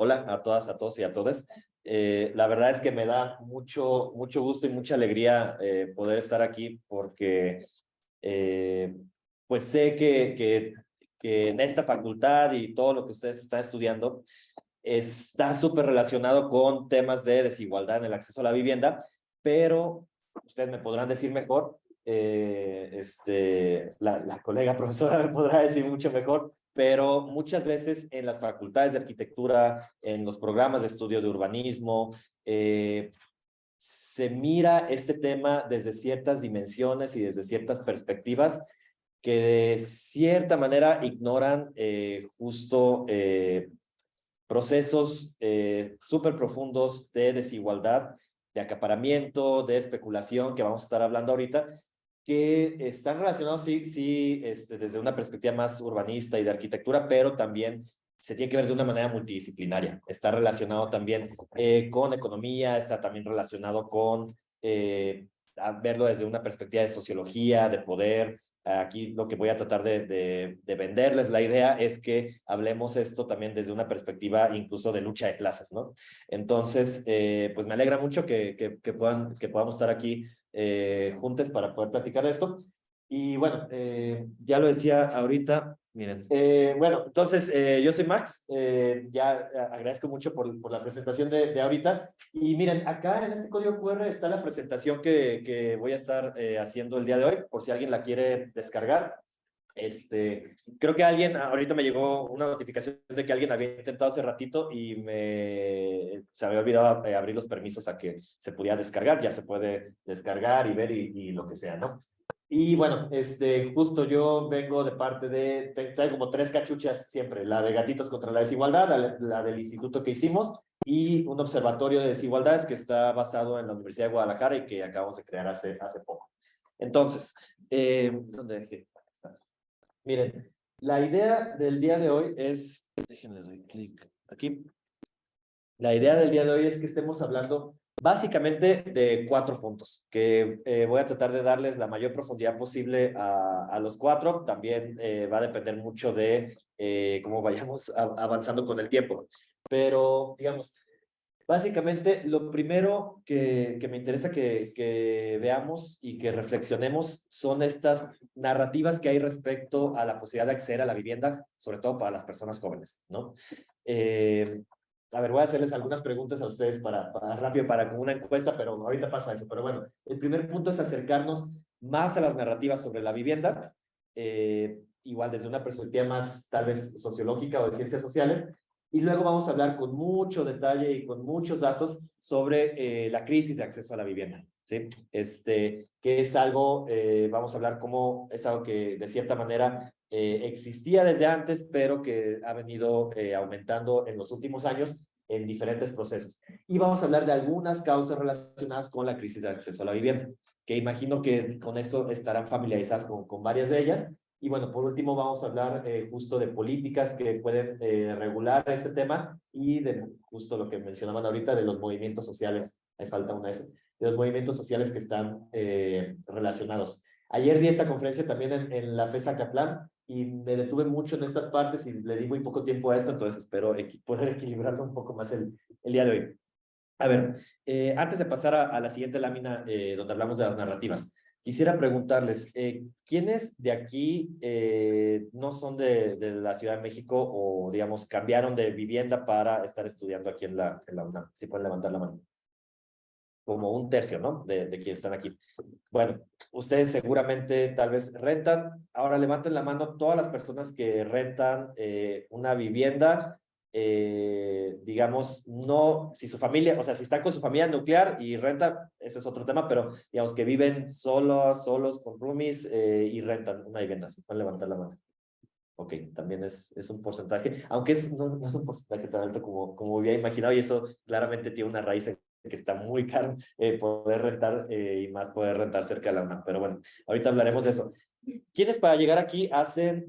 Hola a todas, a todos y a todas. La verdad es que me da mucho gusto y mucha alegría poder estar aquí porque eh, pues sé que en esta facultad y todo lo que ustedes están estudiando está súper relacionado con temas de desigualdad en el acceso a la vivienda, pero ustedes me podrán decir mejor, la colega profesora me podrá decir mucho mejor, pero muchas veces en las facultades de arquitectura, en los programas de estudio de urbanismo, se mira este tema desde ciertas dimensiones y desde ciertas perspectivas que de cierta manera ignoran procesos súper profundos de desigualdad, de acaparamiento, de especulación, que vamos a estar hablando ahorita, que están relacionados, sí, desde una perspectiva más urbanista y de arquitectura, pero también se tiene que ver de una manera multidisciplinaria. Está relacionado también con economía, está también relacionado con verlo desde una perspectiva de sociología, de poder. Aquí lo que voy a tratar de venderles la idea es que hablemos esto también desde una perspectiva incluso de lucha de clases, ¿no? Entonces, pues me alegra mucho que podamos estar aquí juntos para poder platicar de esto. Y bueno, ya lo decía ahorita, miren. Bueno, entonces yo soy Max, ya agradezco mucho por la presentación de ahorita. Y miren, acá en este código QR está la presentación que voy a estar haciendo el día de hoy, por si alguien la quiere descargar. Creo que alguien, ahorita me llegó una notificación de que alguien había intentado hace ratito y se había olvidado abrir los permisos a que se pudiera descargar. Ya se puede descargar y ver y lo que sea, ¿no? Y bueno, justo yo vengo de parte traigo como tres cachuchas siempre, la de Gatitos contra la Desigualdad, la del instituto que hicimos y un observatorio de desigualdades que está basado en la Universidad de Guadalajara y que acabamos de crear hace poco. Entonces, ¿dónde dejé? Miren, la idea del día de hoy es, déjenle doy clic aquí. La idea del día de hoy es que estemos hablando básicamente de 4 puntos, que voy a tratar de darles la mayor profundidad posible a los 4. También va a depender mucho de cómo vayamos avanzando con el tiempo. Pero, digamos, básicamente, lo primero que me interesa que veamos y que reflexionemos son estas narrativas que hay respecto a la posibilidad de acceder a la vivienda, sobre todo para las personas jóvenes, ¿no? Eh, a ver, voy a hacerles algunas preguntas a ustedes rápido, para como una encuesta, pero ahorita paso a eso. Pero bueno, el primer punto es acercarnos más a las narrativas sobre la vivienda, igual desde una perspectiva más tal vez sociológica o de ciencias sociales, y luego vamos a hablar con mucho detalle y con muchos datos sobre la crisis de acceso a la vivienda, ¿sí? Que es algo, vamos a hablar cómo es algo que de cierta manera existía desde antes, pero que ha venido aumentando en los últimos años en diferentes procesos. Y vamos a hablar de algunas causas relacionadas con la crisis de acceso a la vivienda, que imagino que con esto estarán familiarizadas con varias de ellas. Y bueno, por último vamos a hablar justo de políticas que pueden regular este tema y de justo lo que mencionaban ahorita de los movimientos sociales. Hay falta una S, de los movimientos sociales que están relacionados. Ayer di esta conferencia también en la FES Acatlán y me detuve mucho en estas partes y le di muy poco tiempo a esto, entonces espero poder equilibrarlo un poco más el día de hoy. A ver, antes de pasar a la siguiente lámina donde hablamos de las narrativas, quisiera preguntarles, ¿quiénes de aquí no son de la Ciudad de México o, digamos, cambiaron de vivienda para estar estudiando aquí en la UNAM? Si pueden levantar la mano. Como un tercio, ¿no? De quienes están aquí. Bueno, ustedes seguramente tal vez rentan. Ahora levanten la mano todas las personas que rentan una vivienda, digamos, no, si su familia, o sea, si están con su familia nuclear y rentan, eso es otro tema, pero digamos que viven solos, con roomies y rentan una vivienda. Si pueden levantar la mano. Ok, también es un porcentaje, aunque no es un porcentaje tan alto como había imaginado, y eso claramente tiene una raíz en que está muy caro poder rentar y más poder rentar cerca de la UNAM. Pero bueno, ahorita hablaremos de eso. ¿Quiénes para llegar aquí hacen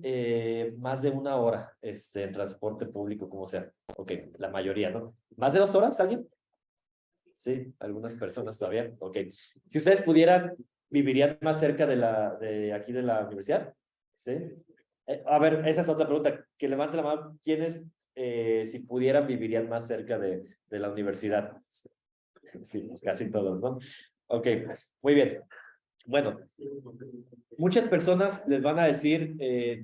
más de 1 hora en transporte público, como sea? Ok, la mayoría, ¿no? ¿Más de 2 horas, alguien? Sí, algunas personas todavía. Ok. Si ustedes pudieran, ¿vivirían más cerca de aquí de la universidad? Sí. A ver, esa es otra pregunta. Que levante la mano. ¿Quiénes si pudieran, vivirían más cerca de la universidad. Sí, pues casi todos, ¿no? Ok, muy bien. Bueno, muchas personas les van a decir,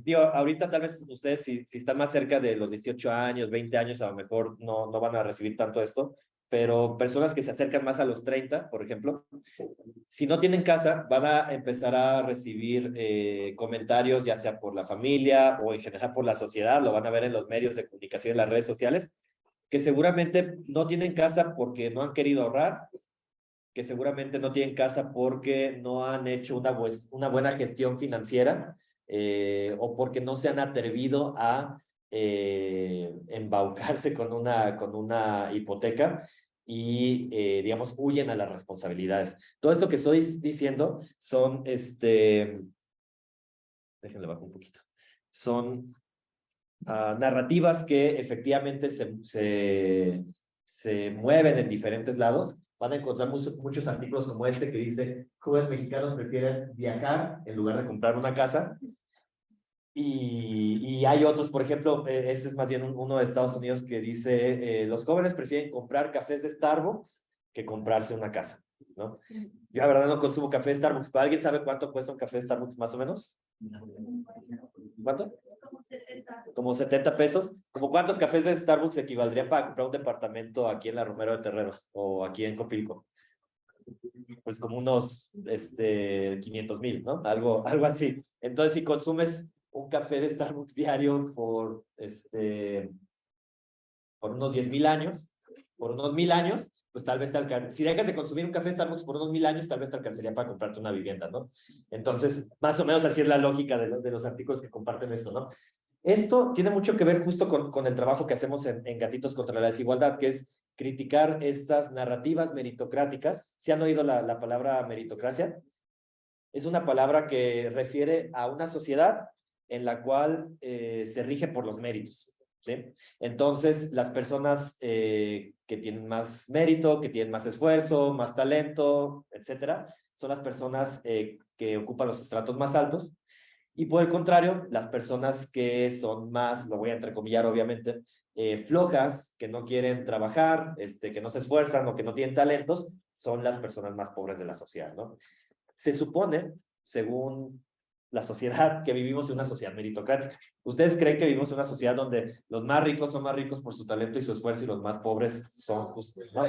tío, ahorita tal vez ustedes si están más cerca de los 18 años, 20 años, a lo mejor no van a recibir tanto esto, pero personas que se acercan más a los 30, por ejemplo, si no tienen casa, van a empezar a recibir comentarios, ya sea por la familia o en general por la sociedad, lo van a ver en los medios de comunicación, en las redes sociales, que seguramente no tienen casa porque no han querido ahorrar, que seguramente no tienen casa porque no han hecho una buena gestión financiera o porque no se han atrevido a embaucarse con una hipoteca y, digamos, huyen a las responsabilidades. Todo esto que estoy diciendo son, déjenle bajo un poquito, son narrativas que efectivamente se mueven en diferentes lados. Van a encontrar muchos artículos como este que dice, jóvenes mexicanos prefieren viajar en lugar de comprar una casa. Y hay otros, por ejemplo, este es más bien uno de Estados Unidos que dice, los jóvenes prefieren comprar cafés de Starbucks que comprarse una casa, ¿no? Yo la verdad no consumo café de Starbucks, ¿pero alguien sabe cuánto cuesta un café de Starbucks más o menos? ¿Cuánto? Como 70 pesos. ¿Como cuántos cafés de Starbucks equivaldrían para comprar un departamento aquí en la Romero de Terreros o aquí en Copilco? Pues como unos 500,000, ¿no? Algo así. Entonces, si consumes un café de Starbucks diario por unos 10,000 años, por unos 1,000 años, pues tal vez te alcance. Si dejas de consumir un café de Starbucks por unos 1,000 años, tal vez te alcanzaría para comprarte una vivienda, ¿no? Entonces, más o menos así es la lógica de los artículos que comparten esto, ¿no? Esto tiene mucho que ver justo con el trabajo que hacemos en Gatitos contra la Desigualdad, que es criticar estas narrativas meritocráticas. ¿Sí han oído la palabra meritocracia? Es una palabra que refiere a una sociedad en la cual se rige por los méritos, ¿sí? Entonces, las personas que tienen más mérito, que tienen más esfuerzo, más talento, etcétera, son las personas que ocupan los estratos más altos. Y por el contrario, las personas que son más, lo voy a entrecomillar obviamente, flojas, que no quieren trabajar, que no se esfuerzan o que no tienen talentos, son las personas más pobres de la sociedad, ¿no? Se supone, según la sociedad, que vivimos en una sociedad meritocrática. ¿Ustedes creen que vivimos en una sociedad donde los más ricos son más ricos por su talento y su esfuerzo y los más pobres son justos? ¿No?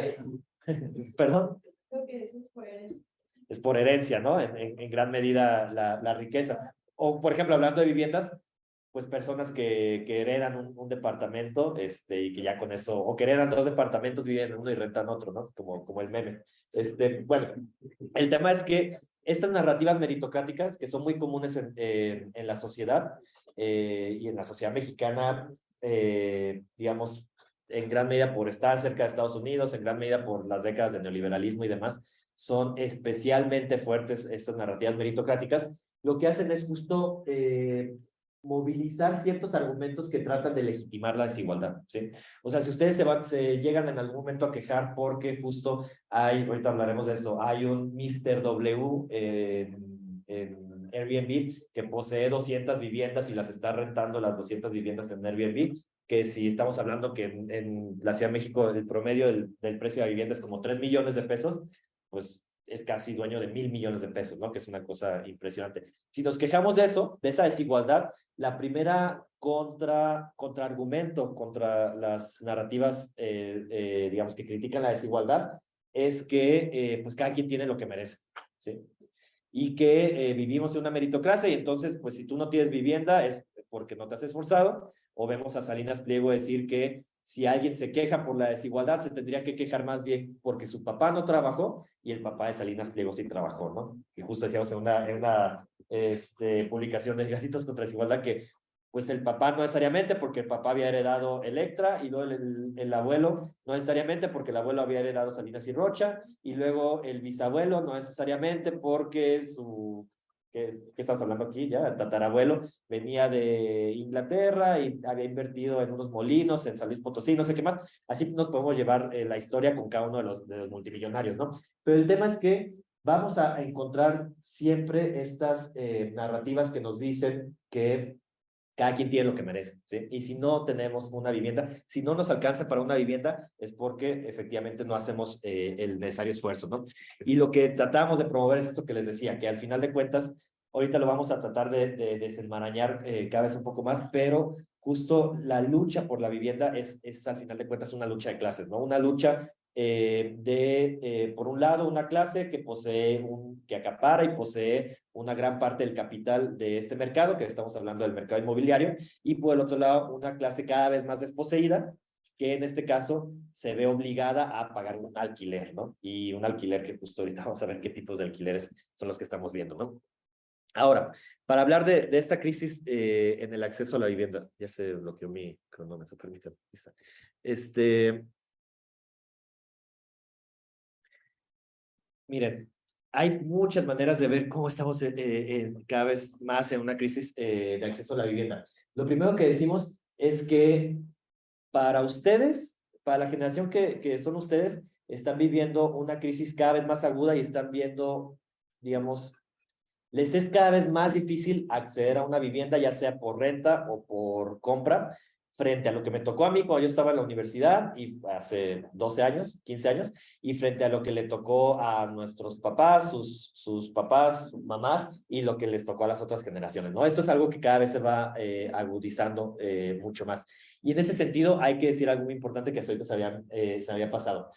¿Perdón? Creo que eso es por herencia. Es por herencia, ¿no? En gran medida la riqueza. O, por ejemplo, hablando de viviendas, pues personas que heredan un departamento y que ya con eso, o que heredan 2 departamentos, viven en uno y rentan otro, ¿no? Como el meme. Bueno, el tema es que estas narrativas meritocráticas, que son muy comunes en la sociedad y en la sociedad mexicana, digamos, en gran medida por estar cerca de Estados Unidos, en gran medida por las décadas de neoliberalismo y demás, son especialmente fuertes estas narrativas meritocráticas. Lo que hacen es justo movilizar ciertos argumentos que tratan de legitimar la desigualdad, ¿sí? O sea, si ustedes se llegan en algún momento a quejar porque justo hay, ahorita hablaremos de eso, hay un Mr. W en Airbnb que posee 200 viviendas y las está rentando las 200 viviendas en Airbnb, que si estamos hablando que en la Ciudad de México el promedio del precio de la vivienda es como 3 millones de pesos, pues es casi dueño de 1,000 millones de pesos, ¿no? Que es una cosa impresionante. Si nos quejamos de eso, de esa desigualdad, la primera contraargumento contra las narrativas, digamos, que critican la desigualdad, es que pues cada quien tiene lo que merece, ¿sí? Y que vivimos en una meritocracia y entonces, pues si tú no tienes vivienda es porque no te has esforzado, o vemos a Salinas Pliego decir que si alguien se queja por la desigualdad, se tendría que quejar más bien porque su papá no trabajó y el papá de Salinas Pliego sí trabajó, ¿no? Y justo decíamos en una publicación de Gatitos contra la Desigualdad que pues el papá no necesariamente porque el papá había heredado Electra y luego el abuelo no necesariamente porque el abuelo había heredado Salinas y Rocha y luego el bisabuelo no necesariamente porque ¿qué estamos hablando aquí ya? El tatarabuelo venía de Inglaterra y había invertido en unos molinos en San Luis Potosí, no sé qué más. Así nos podemos llevar la historia con cada uno de los multimillonarios, ¿no? Pero el tema es que vamos a encontrar siempre estas narrativas que nos dicen que cada quien tiene lo que merece, ¿sí? Y si no tenemos una vivienda, si no nos alcanza para una vivienda, es porque efectivamente no hacemos el necesario esfuerzo, ¿no? Y lo que tratamos de promover es esto que les decía, que al final de cuentas, ahorita lo vamos a tratar de desenmarañar cada vez un poco más, pero justo la lucha por la vivienda es al final de cuentas una lucha de clases, ¿no? Una lucha por un lado, una clase que que acapara y posee una gran parte del capital de este mercado, que estamos hablando del mercado inmobiliario, y por el otro lado, una clase cada vez más desposeída, que en este caso se ve obligada a pagar un alquiler, ¿no? Y un alquiler que justo ahorita vamos a ver qué tipos de alquileres son los que estamos viendo, ¿no? Ahora, para hablar de esta crisis en el acceso a la vivienda, ya se bloqueó mi cronómetro, permítanme. Este, Miren, hay muchas maneras de ver cómo estamos cada vez más en una crisis de acceso a la vivienda. Lo primero que decimos es que para ustedes, para la generación que son ustedes, están viviendo una crisis cada vez más aguda y están viendo, digamos, les es cada vez más difícil acceder a una vivienda, ya sea por renta o por compra, frente a lo que me tocó a mí cuando yo estaba en la universidad y hace 12 años, 15 años, y frente a lo que le tocó a nuestros papás, sus papás, sus mamás, y lo que les tocó a las otras generaciones, ¿no? Esto es algo que cada vez se va agudizando mucho más. Y en ese sentido hay que decir algo muy importante que hasta ahorita se había pasado.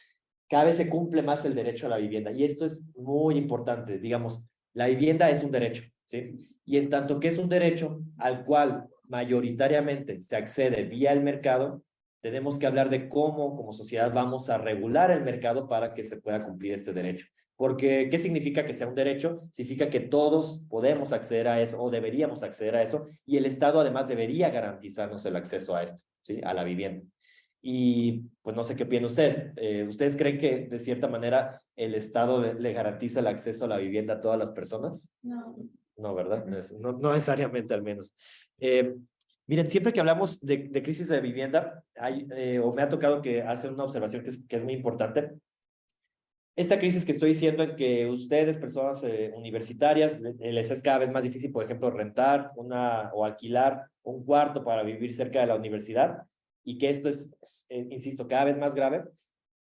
Cada vez se cumple más el derecho a la vivienda, y esto es muy importante, digamos, la vivienda es un derecho, ¿sí? Y en tanto que es un derecho al cual mayoritariamente se accede vía el mercado, tenemos que hablar de cómo como sociedad vamos a regular el mercado para que se pueda cumplir este derecho. Porque, ¿qué significa que sea un derecho? Significa que todos podemos acceder a eso o deberíamos acceder a eso y el Estado además debería garantizarnos el acceso a esto, ¿sí? A la vivienda. Y pues no sé qué opinan ustedes. ¿Ustedes creen que de cierta manera el Estado le garantiza el acceso a la vivienda a todas las personas? No. No, ¿verdad? No necesariamente al menos. Miren, siempre que hablamos de crisis de vivienda, o me ha tocado que hacer una observación que es muy importante. Esta crisis que estoy diciendo en que ustedes, personas universitarias, les es cada vez más difícil, por ejemplo, rentar o alquilar un cuarto para vivir cerca de la universidad, y que esto insisto, cada vez más grave,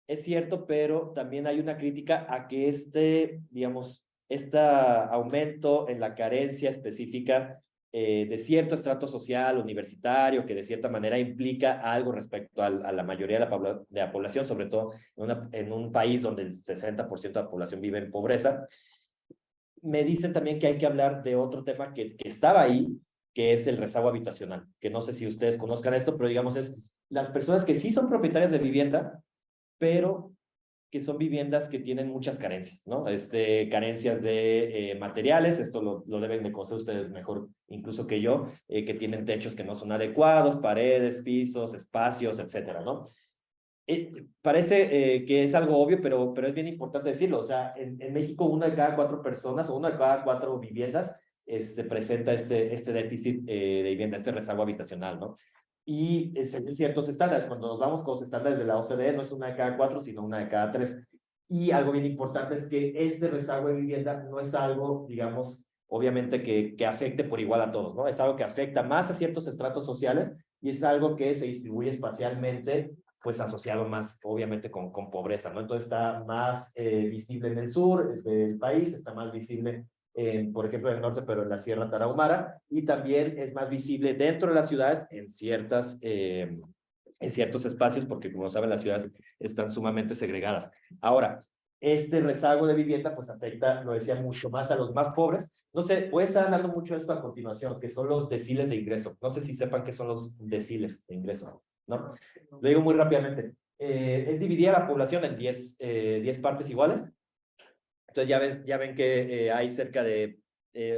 es cierto, pero también hay una crítica a que digamos, este aumento en la carencia específica de cierto estrato social universitario, que de cierta manera implica algo respecto a la mayoría de la población, sobre todo en un país donde el 60% de la población vive en pobreza. Me dicen también que hay que hablar de otro tema que estaba ahí, que es el rezago habitacional, que no sé si ustedes conozcan esto, pero digamos es las personas que sí son propietarias de vivienda, pero que son viviendas que tienen muchas carencias, ¿no? Carencias de materiales, esto lo deben de conocer ustedes mejor incluso que yo, que tienen techos que no son adecuados, paredes, pisos, espacios, etcétera, ¿no? Parece que es algo obvio, pero es bien importante decirlo. O sea, en México, una de cada 4 personas o una de cada 4 viviendas presenta este déficit de vivienda, este rezago habitacional, ¿no? Y según ciertos estándares, cuando nos vamos con los estándares de la OCDE, no es una de cada 4, sino una de cada 3. Y algo bien importante es que este rezago de vivienda no es algo, digamos, obviamente que afecte por igual a todos, ¿no? Es algo que afecta más a ciertos estratos sociales y es algo que se distribuye espacialmente pues asociado más obviamente con pobreza, ¿no? Entonces está más visible en el sur del país, está más visible por ejemplo en el norte, pero en la Sierra Tarahumara, y también es más visible dentro de las ciudades en ciertos espacios, porque como saben las ciudades están sumamente segregadas. Ahora, este rezago de vivienda pues afecta, lo decía, mucho más a los más pobres. No sé, voy a estar hablando mucho de esto a continuación, que son los deciles de ingreso. No sé si sepan qué son los deciles de ingreso, ¿no? Lo digo muy rápidamente. Es dividir a la población en 10 partes iguales. Entonces ya ven que hay cerca de,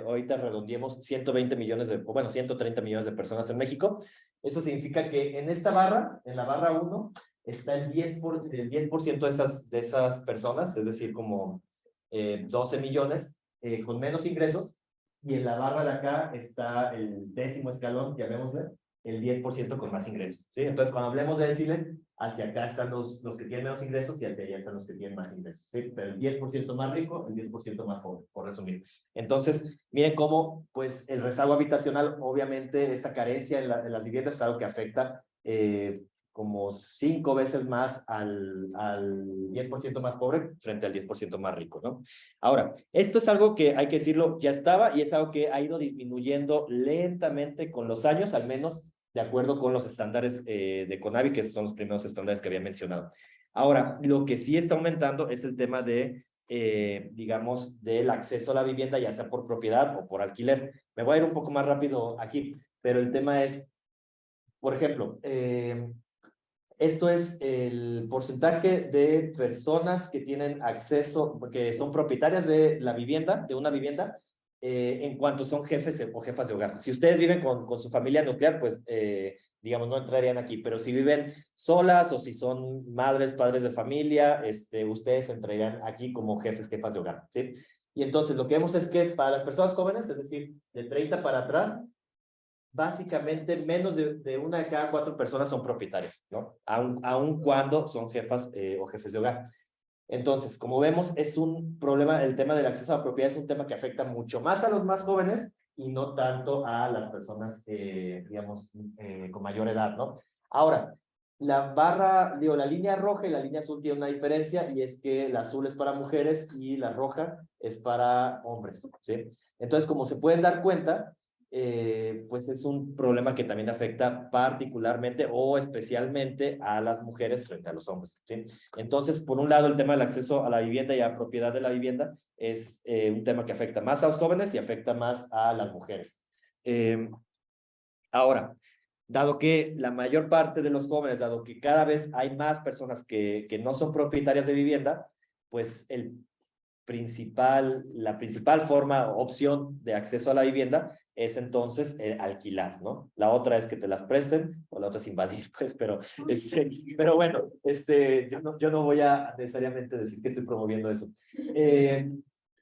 ahorita redondeemos, 120 millones bueno, 130 millones de personas en México. Eso significa que en esta barra, en la barra 1, está el 10% de esas personas, es decir, como 12 millones con menos ingresos, y en la barra de acá está el 10º escalón, llamémosle, el 10% con más ingresos, ¿sí? Entonces, cuando hablemos de deciles, hacia acá están los que tienen menos ingresos y hacia allá están los que tienen más ingresos, ¿sí? Pero el 10% más rico, el 10% más pobre, por resumir. Entonces, miren cómo, pues, el rezago habitacional, obviamente, esta carencia en las viviendas es algo que afecta como 5 veces más al 10% más pobre frente al 10% más rico, ¿no? Ahora, esto es algo que, hay que decirlo, ya estaba y es algo que ha ido disminuyendo lentamente con los años, al menos de acuerdo con los estándares de CONAVI, que son los primeros estándares que había mencionado. Ahora, lo que sí está aumentando es el tema de, digamos, del acceso a la vivienda, ya sea por propiedad o por alquiler. Me voy a ir un poco más rápido aquí, pero el tema es, por ejemplo, esto es el porcentaje de personas que tienen acceso, que son propietarias de la vivienda, de una vivienda, en cuanto son jefes o jefas de hogar. Si ustedes viven con su familia nuclear, pues, digamos, no entrarían aquí, pero si viven solas o si son madres, padres de familia, ustedes entrarían aquí como jefes, jefas de hogar, ¿sí? Y entonces lo que vemos es que para las personas jóvenes, es decir, de 30 para atrás, básicamente menos de una de cada 4 personas son propietarias, ¿no? Aun cuando son jefas o jefes de hogar. Entonces, como vemos, es un problema, el tema del acceso a la propiedad es un tema que afecta mucho más a los más jóvenes y no tanto a las personas, digamos, con mayor edad, ¿no? Ahora, la barra, digo, la línea roja y la línea azul tienen una diferencia y es que la azul es para mujeres y la roja es para hombres, ¿sí? Entonces, como se pueden dar cuenta, pues es un problema que también afecta particularmente o especialmente a las mujeres frente a los hombres, ¿sí? Entonces, por un lado, el tema del acceso a la vivienda y a la propiedad de la vivienda es un tema que afecta más a los jóvenes y afecta más a las mujeres. Ahora, dado que la mayor parte de los jóvenes, dado que cada vez hay más personas que no son propietarias de vivienda, pues la principal forma, opción de acceso a la vivienda es entonces alquilar, ¿no? La otra es que te las presten o la otra es invadir, pues, pero bueno, yo no voy a necesariamente decir que estoy promoviendo eso.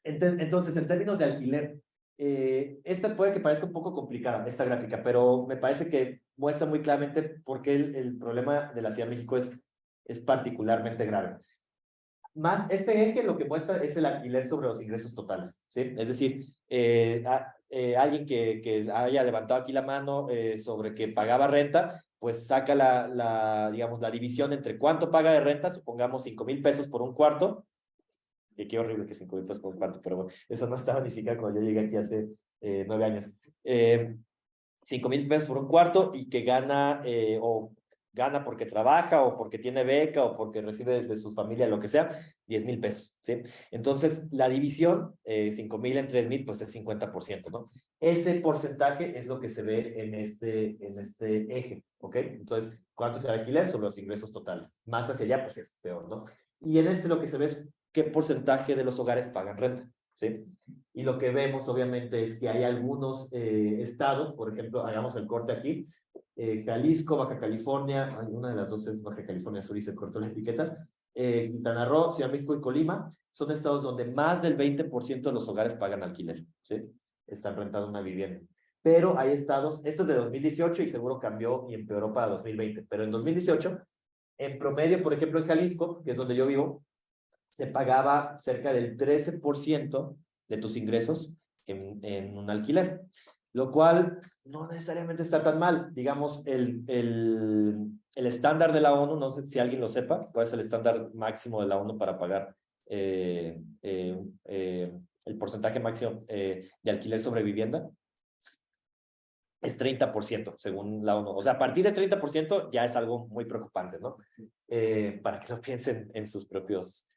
Entonces, en términos de alquiler, esta puede que parezca un poco complicada, esta gráfica, pero me parece que muestra muy claramente por qué el problema de la Ciudad de México es particularmente grave. Más este eje lo que muestra es el alquiler sobre los ingresos totales, ¿sí? Es decir, alguien que haya levantado aquí la mano sobre que pagaba renta, pues saca digamos, la división entre cuánto paga de renta, supongamos 5,000 pesos por un cuarto, que qué horrible que 5,000 pesos por un cuarto, pero bueno, eso no estaba ni siquiera cuando yo llegué aquí hace 9 años. 5,000 pesos por un cuarto y que gana o gana porque trabaja o porque tiene beca o porque recibe de su familia, lo que sea, 10,000 pesos, ¿sí? Entonces, la división, 5,000 en 3,000, pues es 50%, ¿no? Ese porcentaje es lo que se ve en este eje, ¿ok? Entonces, ¿cuánto es el alquiler sobre los ingresos totales? Más hacia allá, pues es peor, ¿no? Y en lo que se ve es qué porcentaje de los hogares pagan renta, ¿sí? Y lo que vemos, obviamente, es que hay algunos estados, por ejemplo, hagamos el corte aquí, Jalisco, Baja California, una de las dos es Baja California Sur y se cortó la etiqueta, Quintana Roo, Ciudad de México y Colima, son estados donde más del 20% de los hogares pagan alquiler, ¿sí? Están rentando una vivienda. Pero hay estados, esto es de 2018 y seguro cambió y empeoró para 2020, pero en 2018, en promedio, por ejemplo, en Jalisco, que es donde yo vivo, se pagaba cerca del 13% de tus ingresos en un alquiler, lo cual no necesariamente está tan mal. Digamos, el estándar de la ONU, no sé si alguien lo sepa, cuál es el estándar máximo de la ONU para pagar el porcentaje máximo de alquiler sobre vivienda. Es 30%, según la ONU. O sea, a partir de 30% ya es algo muy preocupante, ¿no? Para que lo piensen en sus propios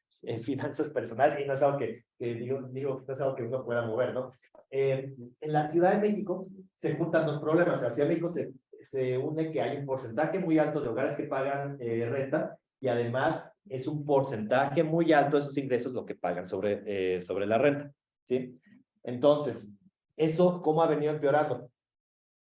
finanzas personales y no es algo digo, no es algo que uno pueda mover, ¿no? En la Ciudad de México se juntan dos problemas. En la Ciudad de México se une que hay un porcentaje muy alto de hogares que pagan renta y además es un porcentaje muy alto de sus ingresos lo que pagan sobre la renta, ¿sí? Entonces, ¿eso cómo ha venido empeorando?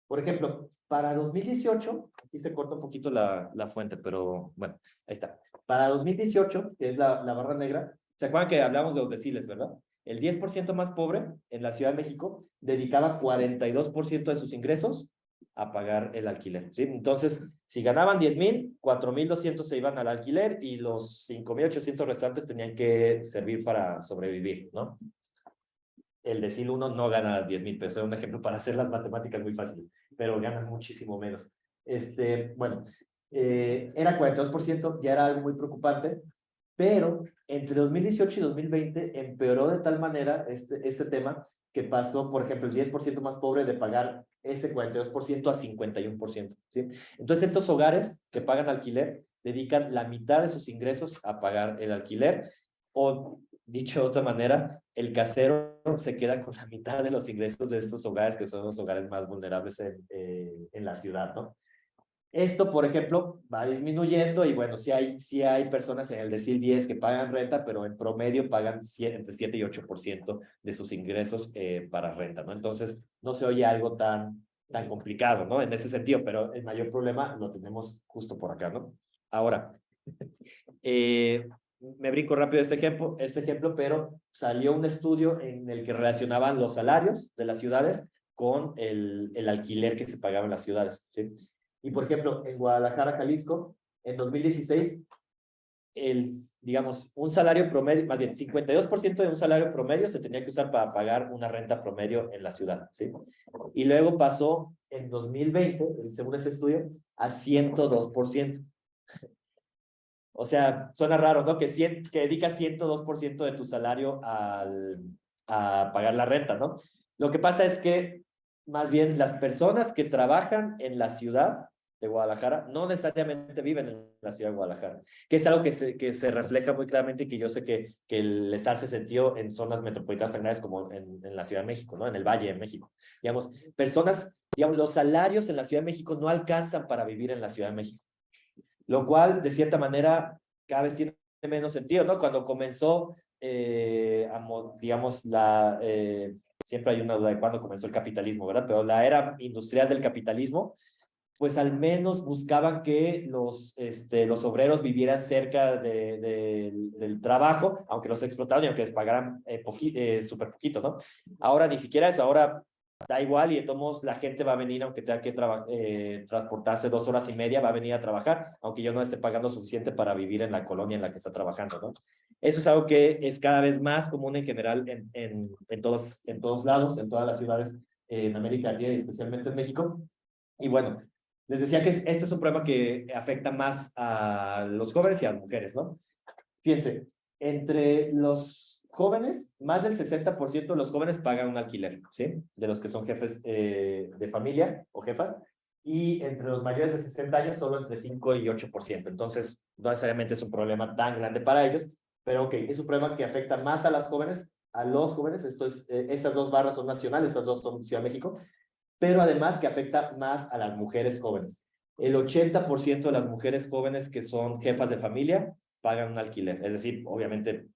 Por ejemplo, para 2018, aquí se corta un poquito la fuente, pero bueno, ahí está. Para 2018, que es la barra negra, ¿se acuerdan que hablamos de los deciles, verdad? El 10% más pobre en la Ciudad de México dedicaba 42% de sus ingresos a pagar el alquiler, ¿sí? Entonces, si ganaban 10,000, 4,200 se iban al alquiler y los 5,800 restantes tenían que servir para sobrevivir, ¿no? El decil 1 no gana 10,000 pesos, es un ejemplo para hacer las matemáticas muy fáciles, pero gana muchísimo menos. Bueno, era 42%, ya era algo muy preocupante, pero entre 2018 y 2020 empeoró de tal manera este tema que pasó, por ejemplo, el 10% más pobre de pagar ese 42% a 51%, ¿sí? Entonces, estos hogares que pagan alquiler dedican la mitad de sus ingresos a pagar el alquiler, o dicho de otra manera, el casero se queda con la mitad de los ingresos de estos hogares, que son los hogares más vulnerables en la ciudad, ¿no? Esto, por ejemplo, va disminuyendo y bueno, sí hay personas en el decil 10 que pagan renta, pero en promedio pagan entre 7 y 8% de sus ingresos para renta, ¿no? Entonces, no se oye algo tan complicado, ¿no? En ese sentido, pero el mayor problema lo tenemos justo por acá, ¿no? Ahora, me brinco rápido este ejemplo, pero salió un estudio en el que relacionaban los salarios de las ciudades con el alquiler que se pagaba en las ciudades, ¿sí? Y por ejemplo, en Guadalajara, Jalisco, en 2016, digamos, un salario promedio, más bien 52% de un salario promedio se tenía que usar para pagar una renta promedio en la ciudad, ¿sí? Y luego pasó en 2020, según este estudio, a 102%. O sea, suena raro, ¿no? Que dedicas 102% de tu salario a pagar la renta, ¿no? Lo que pasa es que más bien las personas que trabajan en la ciudad de Guadalajara no necesariamente viven en la ciudad de Guadalajara, que es algo que se refleja muy claramente y que yo sé que les hace sentido en zonas metropolitanas tan grandes como en la Ciudad de México, ¿no? En el Valle de México. Digamos, los salarios en la Ciudad de México no alcanzan para vivir en la Ciudad de México, lo cual, de cierta manera, cada vez tiene menos sentido, ¿no? Cuando comenzó, digamos, siempre hay una duda de cuándo comenzó el capitalismo, ¿verdad? Pero la era industrial del capitalismo, pues al menos buscaban que los obreros vivieran cerca del trabajo, aunque los explotaban y aunque les pagaran súper poquito, ¿no? Ahora ni siquiera eso, ahora da igual y de todos modos la gente va a venir, aunque tenga que transportarse 2 horas y media, va a venir a trabajar, aunque yo no esté pagando suficiente para vivir en la colonia en la que está trabajando, ¿no? Eso es algo que es cada vez más común en general en todos lados, en todas las ciudades en América Latina y especialmente en México. Y bueno, les decía que este es un problema que afecta más a los jóvenes y a las mujeres, ¿no? Fíjense, entre los jóvenes, más del 60% de los jóvenes pagan un alquiler, ¿sí? De los que son jefes de familia o jefas. Y entre los mayores de 60 años, solo entre 5 y 8%. Entonces, no necesariamente es un problema tan grande para ellos, pero ok, es un problema que afecta más a las jóvenes, a los jóvenes. Estas dos barras son nacionales, estas dos son Ciudad de México, pero además que afecta más a las mujeres jóvenes. El 80% de las mujeres jóvenes que son jefas de familia pagan un alquiler. Es decir, obviamente,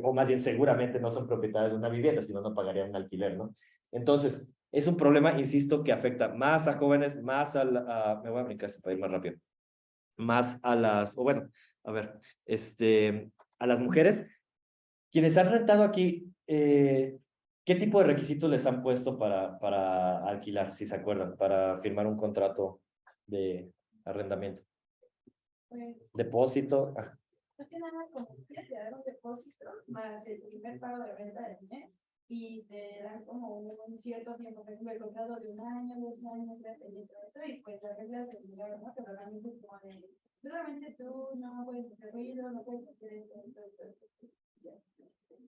o más bien seguramente no son propietarias de una vivienda, sino no pagarían un alquiler, ¿no? Entonces, es un problema, insisto, que afecta más a jóvenes, más me voy a brincar para ir más rápido, más o bueno, a ver, a las mujeres. Quienes han rentado aquí, ¿qué tipo de requisitos les han puesto para alquilar, si se acuerdan, para firmar un contrato de arrendamiento? Pues, Depósito. más que nada, como quieres, te dan un depósito más el primer pago de renta del mes y te dan como un cierto tiempo, por ejemplo, el contrato de 1 año, 2 años, dependiendo de eso, y pues las reglas del lugar, ¿no? Pero realmente es como de, solamente tú no puedes hacer ruido, no puedes hacer esto,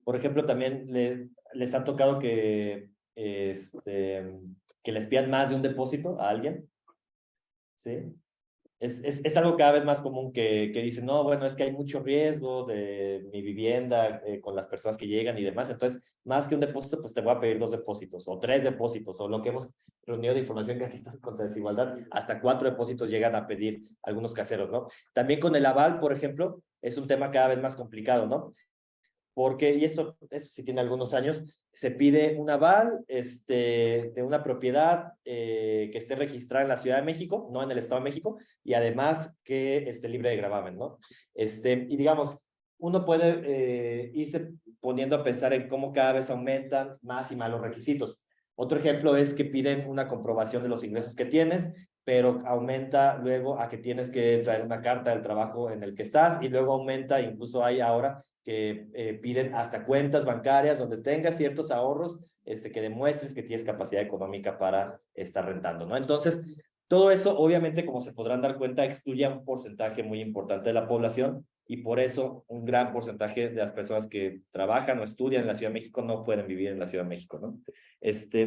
Por ejemplo, también les ha tocado que les pidan más de un depósito a alguien, ¿sí? Es algo cada vez más común que dicen, no, bueno, es que hay mucho riesgo de mi vivienda con las personas que llegan y demás. Entonces, más que un depósito, pues te voy a pedir 2 depósitos o 3 depósitos, o lo que hemos reunido de información gratuita contra desigualdad, hasta 4 depósitos llegan a pedir algunos caseros, ¿no? También con el aval, por ejemplo, es un tema cada vez más complicado, ¿no? Porque, y esto sí tiene algunos años, se pide un aval de una propiedad que esté registrada en la Ciudad de México, no en el Estado de México, y además que esté libre de gravamen, ¿no? Y digamos, uno puede irse poniendo a pensar en cómo cada vez aumentan más y más los requisitos. Otro ejemplo es que piden una comprobación de los ingresos que tienes, pero aumenta luego a que tienes que traer una carta del trabajo en el que estás y luego aumenta, incluso hay ahora que piden hasta cuentas bancarias donde tengas ciertos ahorros que demuestres que tienes capacidad económica para estar rentando, ¿no? Entonces, todo eso, obviamente, como se podrán dar cuenta, excluye a un porcentaje muy importante de la población y por eso un gran porcentaje de las personas que trabajan o estudian en la Ciudad de México no pueden vivir en la Ciudad de México, ¿no?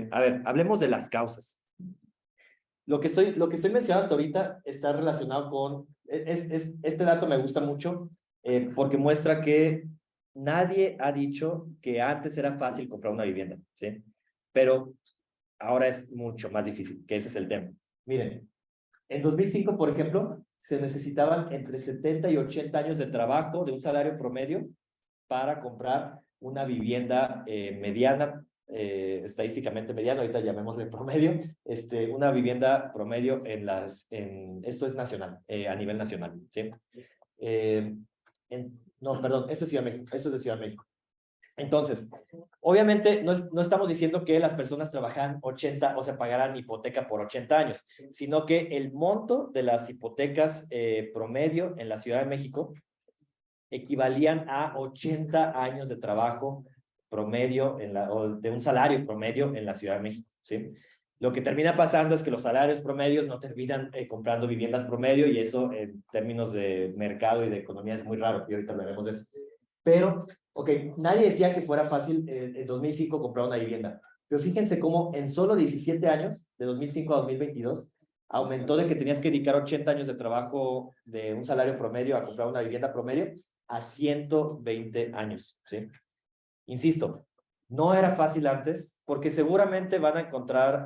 A ver, hablemos de las causas. Lo que estoy mencionando hasta ahorita está relacionado con, este dato me gusta mucho porque muestra que nadie ha dicho que antes era fácil comprar una vivienda, ¿sí? Pero ahora es mucho más difícil, que ese es el tema. Miren, en 2005, por ejemplo, se necesitaban entre 70 y 80 años de trabajo de un salario promedio para comprar una vivienda mediana, estadísticamente mediana, ahorita llamémosle promedio, una vivienda promedio esto es nacional, a nivel nacional, ¿sí? No, perdón, esto es Ciudad de México, esto es de Ciudad de México. Entonces, obviamente no estamos diciendo que las personas trabajan 80 o se pagarán hipoteca por 80 años, sino que el monto de las hipotecas promedio en la Ciudad de México equivalían a 80 años de trabajo promedio o de un salario promedio en la Ciudad de México, ¿sí? Lo que termina pasando es que los salarios promedios no terminan comprando viviendas promedio y eso en términos de mercado y de economía es muy raro y ahorita hablaremos de eso. Pero, ok, nadie decía que fuera fácil en 2005 comprar una vivienda, pero fíjense cómo en solo 17 años, de 2005 a 2022, aumentó de que tenías que dedicar 80 años de trabajo de un salario promedio a comprar una vivienda promedio a 120 años, ¿sí? Insisto, no era fácil antes porque seguramente van a encontrar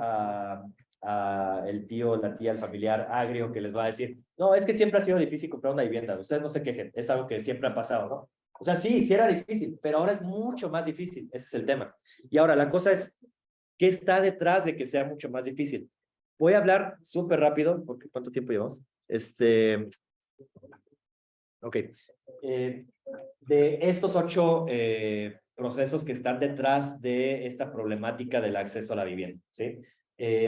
a el tío, la tía, el familiar agrio que les va a decir, no, es que siempre ha sido difícil comprar una vivienda, ustedes no se quejen, es algo que siempre ha pasado, ¿no? O sea, sí era difícil, pero ahora es mucho más difícil, ese es el tema. Y ahora la cosa es, ¿qué está detrás de que sea mucho más difícil? Voy a hablar súper rápido, porque ¿cuánto tiempo llevamos? Ok. De estos 8 procesos que están detrás de esta problemática del acceso a la vivienda, ¿sí?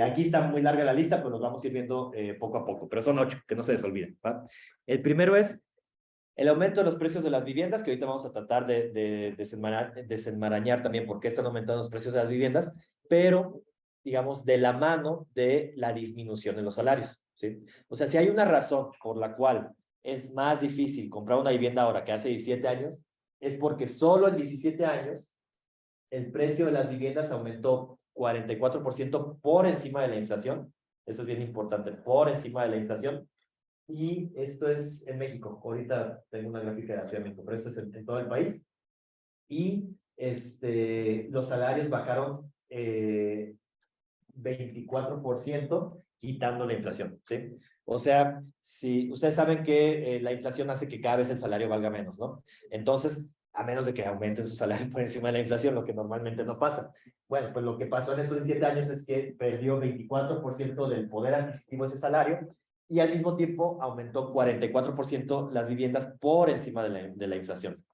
Aquí está muy larga la lista, pero los vamos a ir viendo poco a poco, pero son 8, que no se les olviden, ¿va? El primero es el aumento de los precios de las viviendas, que ahorita vamos a tratar de desenmarañar también por qué están aumentando los precios de las viviendas, pero, digamos, de la mano de la disminución de los salarios, ¿sí? O sea, si hay una razón por la cual es más difícil comprar una vivienda ahora que hace 17 años, es porque solo en 17 años el precio de las viviendas aumentó 44% por encima de la inflación. Eso es bien importante, por encima de la inflación. Y esto es en México. Ahorita tengo una gráfica de la Ciudad de México, pero esto es en todo el país. Y los salarios bajaron 24% quitando la inflación, ¿sí? O sea, si ustedes saben que la inflación hace que cada vez el salario valga menos, ¿no? Entonces, a menos de que aumenten su salario por encima de la inflación, lo que normalmente no pasa. Bueno, pues lo que pasó en estos 17 años es que perdió 24% del poder adquisitivo ese salario y al mismo tiempo aumentó 44% las viviendas por encima de la inflación.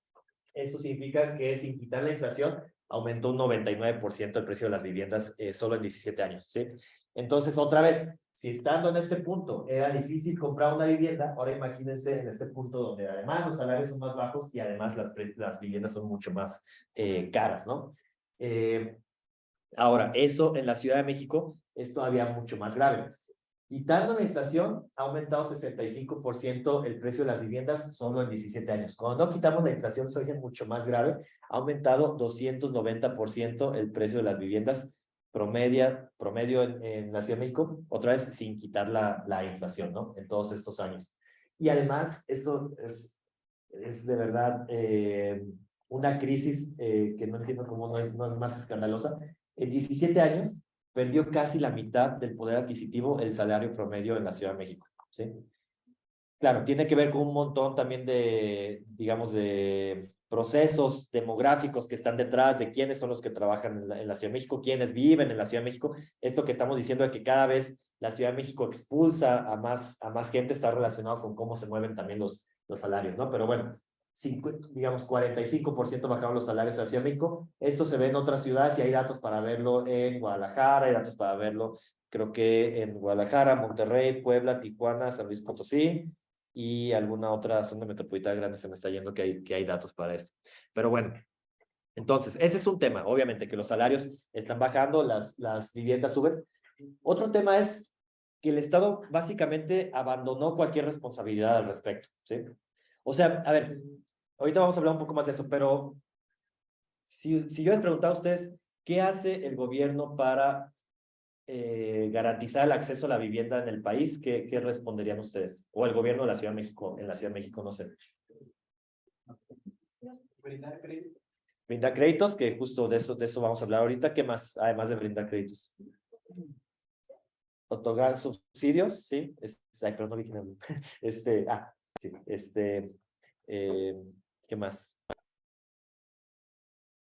Esto significa que sin quitar la inflación, aumentó un 99% el precio de las viviendas solo en 17 años, ¿sí? Entonces, otra vez, si estando en este punto era difícil comprar una vivienda, ahora imagínense en este punto donde además los salarios son más bajos y además las viviendas son mucho más caras, ¿no? Ahora, eso en la Ciudad de México es todavía mucho más grave. Quitando la inflación, ha aumentado 65% el precio de las viviendas solo en 17 años. Cuando no quitamos la inflación, se oye mucho más grave. Ha aumentado 290% el precio de las viviendas promedio en la Ciudad de México, otra vez sin quitar la inflación, ¿no? En todos estos años. Y además, esto es de verdad una crisis que no entiendo cómo no es más escandalosa. En 17 años, perdió casi la mitad del poder adquisitivo el salario promedio en la Ciudad de México, ¿sí? Claro, tiene que ver con un montón también de, digamos, de procesos demográficos que están detrás de quiénes son los que trabajan en la Ciudad de México, quiénes viven en la Ciudad de México. Esto que estamos diciendo de que cada vez la Ciudad de México expulsa a más gente está relacionado con cómo se mueven también los salarios, ¿no? Pero bueno, digamos, 45% bajaron los salarios hacia México. Esto se ve en otras ciudades y hay datos para verlo en Guadalajara, hay datos para verlo, creo que en Guadalajara, Monterrey, Puebla, Tijuana, San Luis Potosí y alguna otra zona metropolitana grande se me está yendo que hay datos para esto. Pero bueno, entonces, ese es un tema, obviamente, que los salarios están bajando, las viviendas suben. Otro tema es que el Estado básicamente abandonó cualquier responsabilidad al respecto, ¿sí? O sea, a ver, ahorita vamos a hablar un poco más de eso, pero si yo les preguntaba a ustedes, ¿qué hace el gobierno para garantizar el acceso a la vivienda en el país? ¿Qué responderían ustedes? O el gobierno de la Ciudad de México, en la Ciudad de México, no sé. Brindar crédito. Brindar créditos, que justo de eso vamos a hablar ahorita. ¿Qué más? Además de brindar créditos. Otorgar subsidios, sí. Ay, pero no vi quién habló. Sí. ¿Qué más?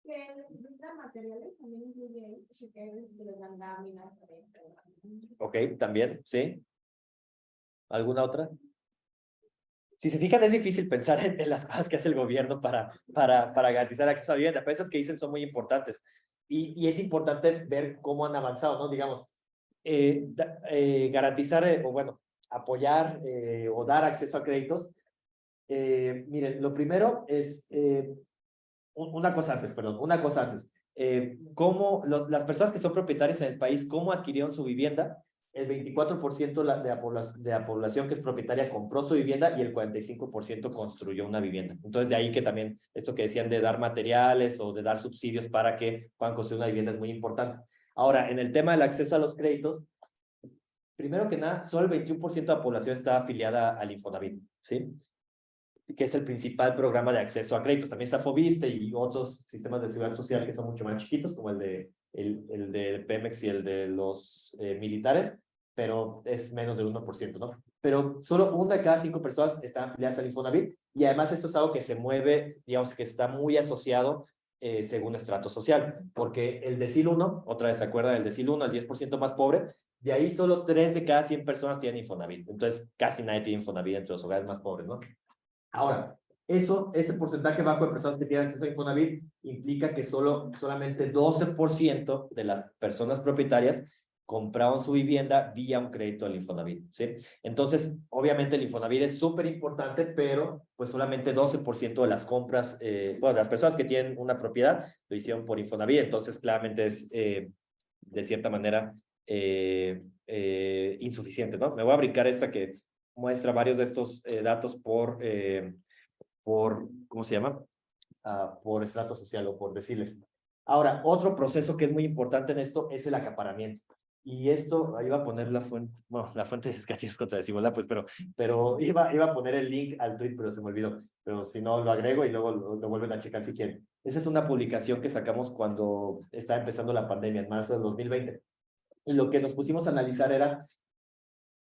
Que los materiales también incluye chequeos que les dan láminas. Ok, también, sí. ¿Alguna otra? Si se fijan, es difícil pensar en las cosas que hace el gobierno para garantizar acceso a vivienda, pero esas que dicen son muy importantes. Y es importante ver cómo han avanzado, ¿no? Digamos, garantizar o bueno, apoyar o dar acceso a créditos. Miren, lo primero es una cosa antes. Cómo las personas que son propietarias en el país, cómo adquirieron su vivienda. El 24% de la población que es propietaria compró su vivienda y el 45% construyó una vivienda. Entonces, de ahí que también esto que decían de dar materiales o de dar subsidios para que puedan construir una vivienda es muy importante. Ahora, en el tema del acceso a los créditos, primero que nada, solo el 21% de la población está afiliada al Infonavit, ¿sí? Que es el principal programa de acceso a créditos. También está Fobiste y otros sistemas de seguridad social que son mucho más chiquitos, como el de Pemex y el de los militares, pero es menos del 1%, ¿no? Pero solo 1 de cada 5 personas están afiliadas al Infonavit y además esto es algo que se mueve, digamos que está muy asociado según estrato social, porque el decil 1, otra vez se acuerda del decil 1, el 10% más pobre, de ahí solo 3 de cada 100 personas tienen Infonavit. Entonces casi nadie tiene Infonavit entre los hogares más pobres, ¿no? Ahora, ese porcentaje bajo de personas que tienen acceso a Infonavit implica que solamente 12% de las personas propietarias compraron su vivienda vía un crédito al Infonavit, ¿sí? Entonces, obviamente el Infonavit es súper importante, pero pues solamente 12% de las compras, bueno, de las personas que tienen una propiedad lo hicieron por Infonavit, entonces claramente es de cierta manera insuficiente, ¿no? Me voy a brincar esta que muestra varios de estos datos por, ¿cómo se llama? Por estrato social o por deciles. Ahora, otro proceso que es muy importante en esto es el acaparamiento. Y esto, iba a poner la fuente, bueno, la fuente es Catillas contra Desigualdad, pues, pero iba a poner el link al tweet, pero se me olvidó. Pero si no, lo agrego y luego lo vuelven a checar si quieren. Esa es una publicación que sacamos cuando estaba empezando la pandemia, en marzo del 2020. Y lo que nos pusimos a analizar era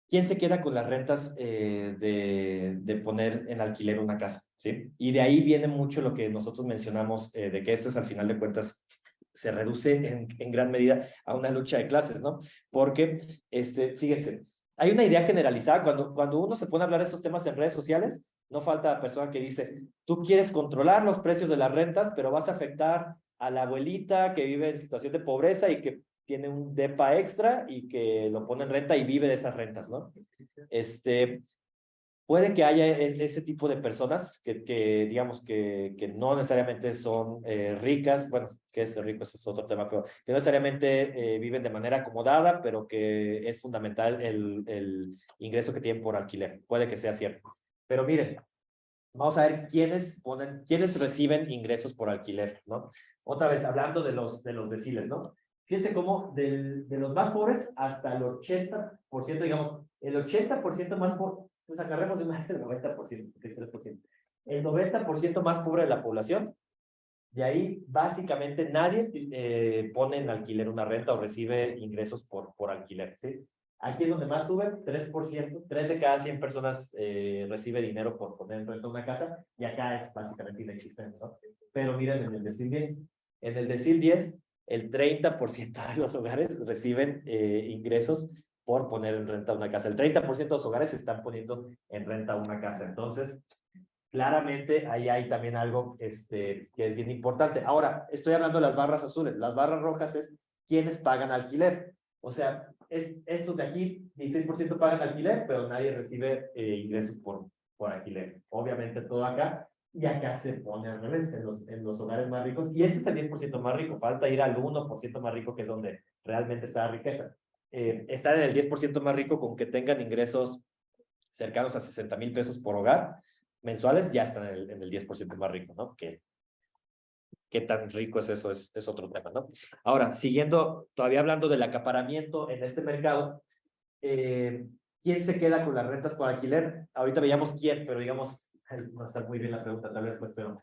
¿quién se queda con las rentas de poner en alquiler una casa? ¿Sí? Y de ahí viene mucho lo que nosotros mencionamos, de que esto es al final de cuentas se reduce en gran medida a una lucha de clases, ¿no? Porque, fíjense, hay una idea generalizada, cuando uno se pone a hablar de esos temas en redes sociales, no falta la persona que dice, tú quieres controlar los precios de las rentas, pero vas a afectar a la abuelita que vive en situación de pobreza y que tiene un depa extra y que lo pone en renta y vive de esas rentas, ¿no? Puede que haya ese tipo de personas que digamos, que no necesariamente son ricas, bueno, que es rico, ese es otro tema, pero que no necesariamente viven de manera acomodada, pero que es fundamental el ingreso que tienen por alquiler. Puede que sea cierto. Pero miren, vamos a ver quiénes reciben ingresos por alquiler, ¿no? Otra vez, hablando de los deciles, ¿no? Fíjense cómo de los más pobres hasta el 80%, digamos, el 80% más pobre, pues agarremos de una vez el 90%, que es 3%. El 90% más pobre de la población, de ahí básicamente nadie pone en alquiler una renta o recibe ingresos por alquiler, ¿sí? Aquí es donde más sube, 3%, 3 de cada 100 personas recibe dinero por poner en renta una casa, y acá es básicamente inexistente, ¿no? Pero miren, en el decil 10, el 30% de los hogares reciben ingresos por poner en renta una casa. El 30% de los hogares se están poniendo en renta una casa. Entonces, claramente ahí hay también algo que es bien importante. Ahora, estoy hablando de las barras azules. Las barras rojas es quienes pagan alquiler. O sea, estos de aquí, 16% pagan alquiler, pero nadie recibe ingresos por alquiler. Obviamente todo acá. Y acá se pone al revés, en los hogares más ricos. Y este es el 10% más rico. Falta ir al 1% más rico, que es donde realmente está la riqueza. Estar en el 10% más rico con que tengan ingresos cercanos a 60,000 pesos por hogar mensuales, ya están en el 10% más rico, ¿no? ¿Qué tan rico es eso? Es otro tema, ¿no? Ahora, siguiendo, todavía hablando del acaparamiento en este mercado, ¿quién se queda con las rentas por alquiler? Ahorita veíamos quién, pero digamos, no está muy bien la pregunta, tal vez pues, pero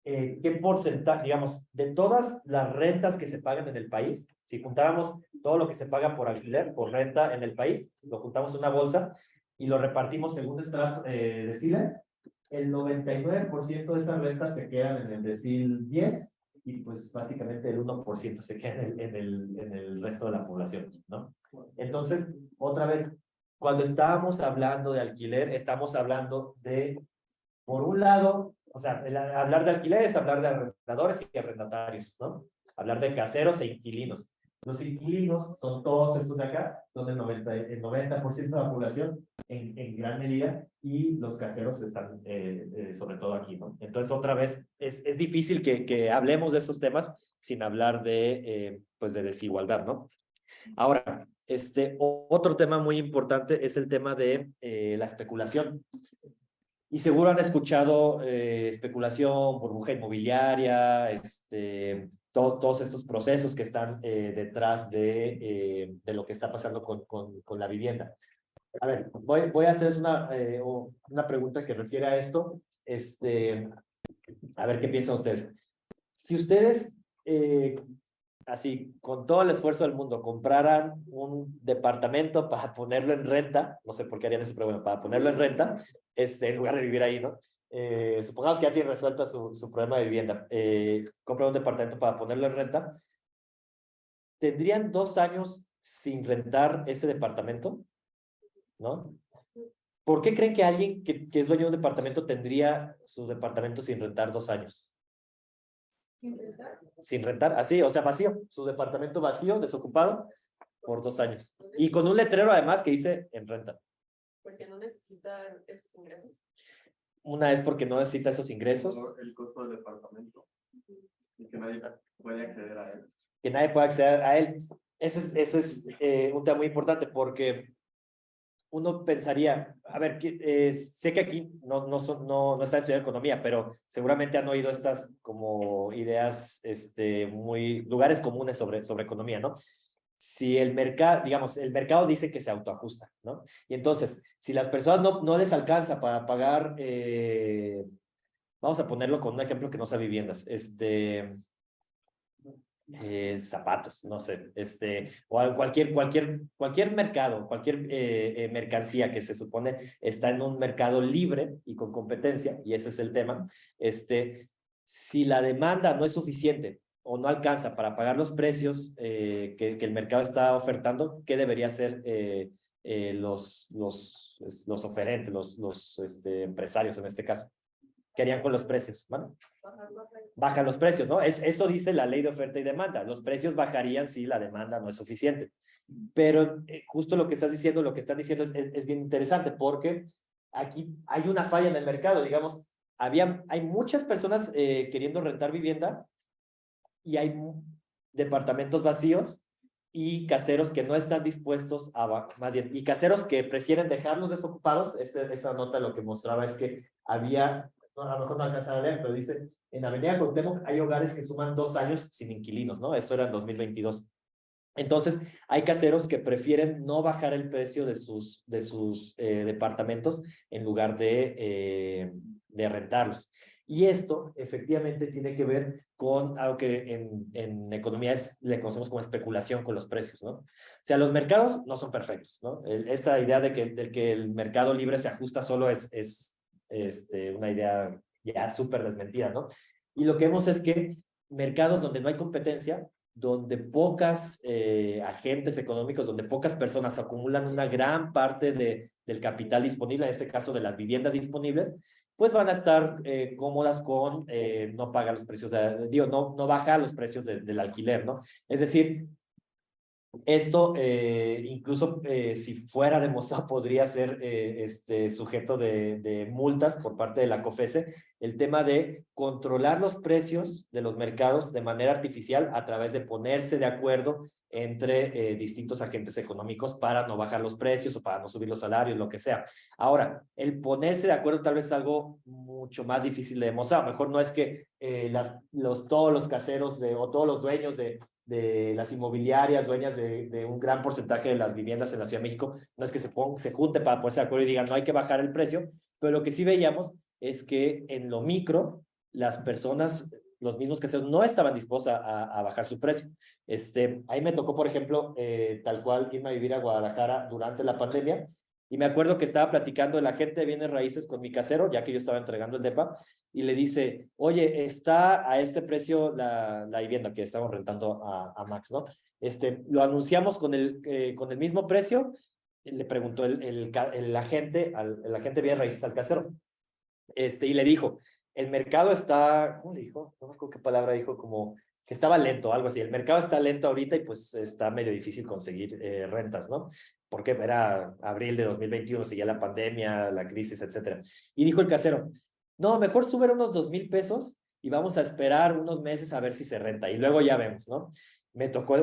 ¿qué porcentaje, digamos, de todas las rentas que se pagan en el país, si juntáramos todo lo que se paga por alquiler, por renta en el país, lo juntamos en una bolsa y lo repartimos según estrato deciles, el 99% de esas rentas se quedan en el decil 10 y pues básicamente el 1% se queda en el resto de la población, ¿no? Entonces, otra vez, cuando estábamos hablando de alquiler, estamos hablando de, por un lado, o sea, hablar de alquiler es hablar de arrendadores y arrendatarios, ¿no? Hablar de caseros e inquilinos. Los inquilinos son todos estos de acá, son el 90% de la población en gran medida, y los caseros están sobre todo aquí, ¿no? Entonces, otra vez, es difícil que hablemos de estos temas sin hablar pues de desigualdad, ¿no? Ahora, otro tema muy importante es el tema de la especulación. Y seguro han escuchado especulación, burbuja inmobiliaria, todos estos procesos que están detrás de lo que está pasando con la vivienda. A ver, voy a hacerles una pregunta que refiere a esto. A ver qué piensan ustedes. Si ustedes, así, con todo el esfuerzo del mundo, compraran un departamento para ponerlo en renta, no sé por qué harían eso, pero bueno, para ponerlo en renta, en lugar de vivir ahí, ¿no? Supongamos que ya tienen resuelta su problema de vivienda. Compran un departamento para ponerlo en renta. ¿Tendrían 2 años sin rentar ese departamento? ¿No? ¿Por qué creen que alguien que es dueño de un departamento tendría su departamento sin rentar 2 años? Sin rentar, así, o sea, vacío. Su departamento vacío, desocupado, por 2 años. Y con un letrero además que dice en renta. Porque no necesita esos ingresos. Una es porque no necesita esos ingresos. El costo del departamento. Y que nadie puede acceder a él. Que nadie puede acceder a él. Ese es un tema muy importante porque uno pensaría, a ver, sé que aquí no está estudiando economía, pero seguramente han oído estas como ideas, lugares comunes sobre economía, ¿no? Si el mercado, digamos, el mercado dice que se autoajusta, ¿no? Y entonces, si las personas no les alcanza para pagar, vamos a ponerlo con un ejemplo que no sea viviendas, zapatos, no sé, o cualquier mercado, cualquier mercancía que se supone está en un mercado libre y con competencia, y ese es el tema, si la demanda no es suficiente o no alcanza para pagar los precios que el mercado está ofertando, ¿qué debería hacer los oferentes, los empresarios en este caso? ¿Qué harían con los precios? ¿Vale? Bajan los precios, ¿no? Eso dice la ley de oferta y demanda. Los precios bajarían si la demanda no es suficiente. Pero justo lo que estás diciendo, lo que están diciendo es bien interesante porque aquí hay una falla en el mercado. Digamos, hay muchas personas queriendo rentar vivienda y hay departamentos vacíos y caseros que no están dispuestos más bien, y caseros que prefieren dejarlos desocupados. Esta nota lo que mostraba es que había, a lo mejor no alcanzaba a leer, pero dice, en Avenida Cuauhtémoc hay hogares que suman 2 años sin inquilinos, ¿no? Esto era en 2022. Entonces, hay caseros que prefieren no bajar el precio de sus departamentos en lugar de rentarlos. Y esto efectivamente tiene que ver con algo que en economía le conocemos como especulación con los precios, ¿no? O sea, los mercados no son perfectos, ¿no? Esta idea de que el mercado libre se ajusta solo es una idea ya súper desmentida, ¿no? Y lo que vemos es que mercados donde no hay competencia donde pocas agentes económicos, donde pocas personas acumulan una gran parte del capital disponible, en este caso de las viviendas disponibles, pues van a estar cómodas con no pagar los precios, no bajar los precios del alquiler, ¿no? Es decir, esto, incluso si fuera demostrado, podría ser sujeto de multas por parte de la COFECE, el tema de controlar los precios de los mercados de manera artificial a través de ponerse de acuerdo entre distintos agentes económicos para no bajar los precios o para no subir los salarios, lo que sea. Ahora, el ponerse de acuerdo tal vez es algo mucho más difícil de demostrar. A lo mejor no es que todos los caseros o todos los dueños de las inmobiliarias, dueñas de un gran porcentaje de las viviendas en la Ciudad de México, no es que se junte para ponerse de acuerdo y digan, no hay que bajar el precio, pero lo que sí veíamos es que en lo micro, las personas, los mismos caseros, no estaban dispuestos a bajar su precio. Ahí me tocó, por ejemplo, tal cual, irme a vivir a Guadalajara durante la pandemia, y me acuerdo que estaba platicando el agente de bienes raíces con mi casero, ya que yo estaba entregando el depa, y le dice, oye, está a este precio la vivienda que estamos rentando a Max, ¿no? Lo anunciamos con el mismo precio. Le preguntó el agente de bienes raíces al casero, y le dijo, el mercado está, ¿cómo le dijo? No me acuerdo qué palabra dijo, como que estaba lento, algo así. El mercado está lento ahorita y pues está medio difícil conseguir rentas, ¿no? Porque era abril de 2021, seguía la pandemia, la crisis, etcétera. Y dijo el casero, no, mejor suben unos 2,000 pesos y vamos a esperar unos meses a ver si se renta y luego ya vemos, ¿no? Me tocó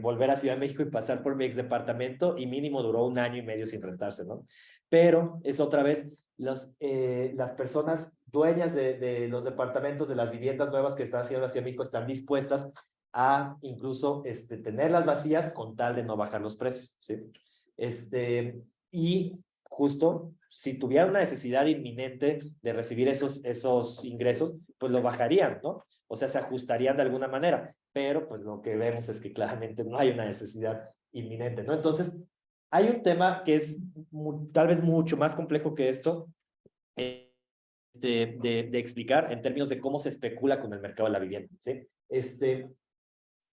volver a Ciudad de México y pasar por mi ex departamento y mínimo duró 1 año y medio sin rentarse, ¿no? Pero es otra vez, las personas dueñas de los departamentos, de las viviendas nuevas que están haciendo la Ciudad de México, están dispuestas a incluso tenerlas vacías con tal de no bajar los precios, ¿sí? Y justo, si tuviera una necesidad inminente de recibir esos ingresos, pues lo bajarían, ¿no? O sea, se ajustarían de alguna manera, pero pues lo que vemos es que claramente no hay una necesidad inminente, ¿no? Entonces, hay un tema que es tal vez mucho más complejo que esto, de explicar en términos de cómo se especula con el mercado de la vivienda, ¿sí?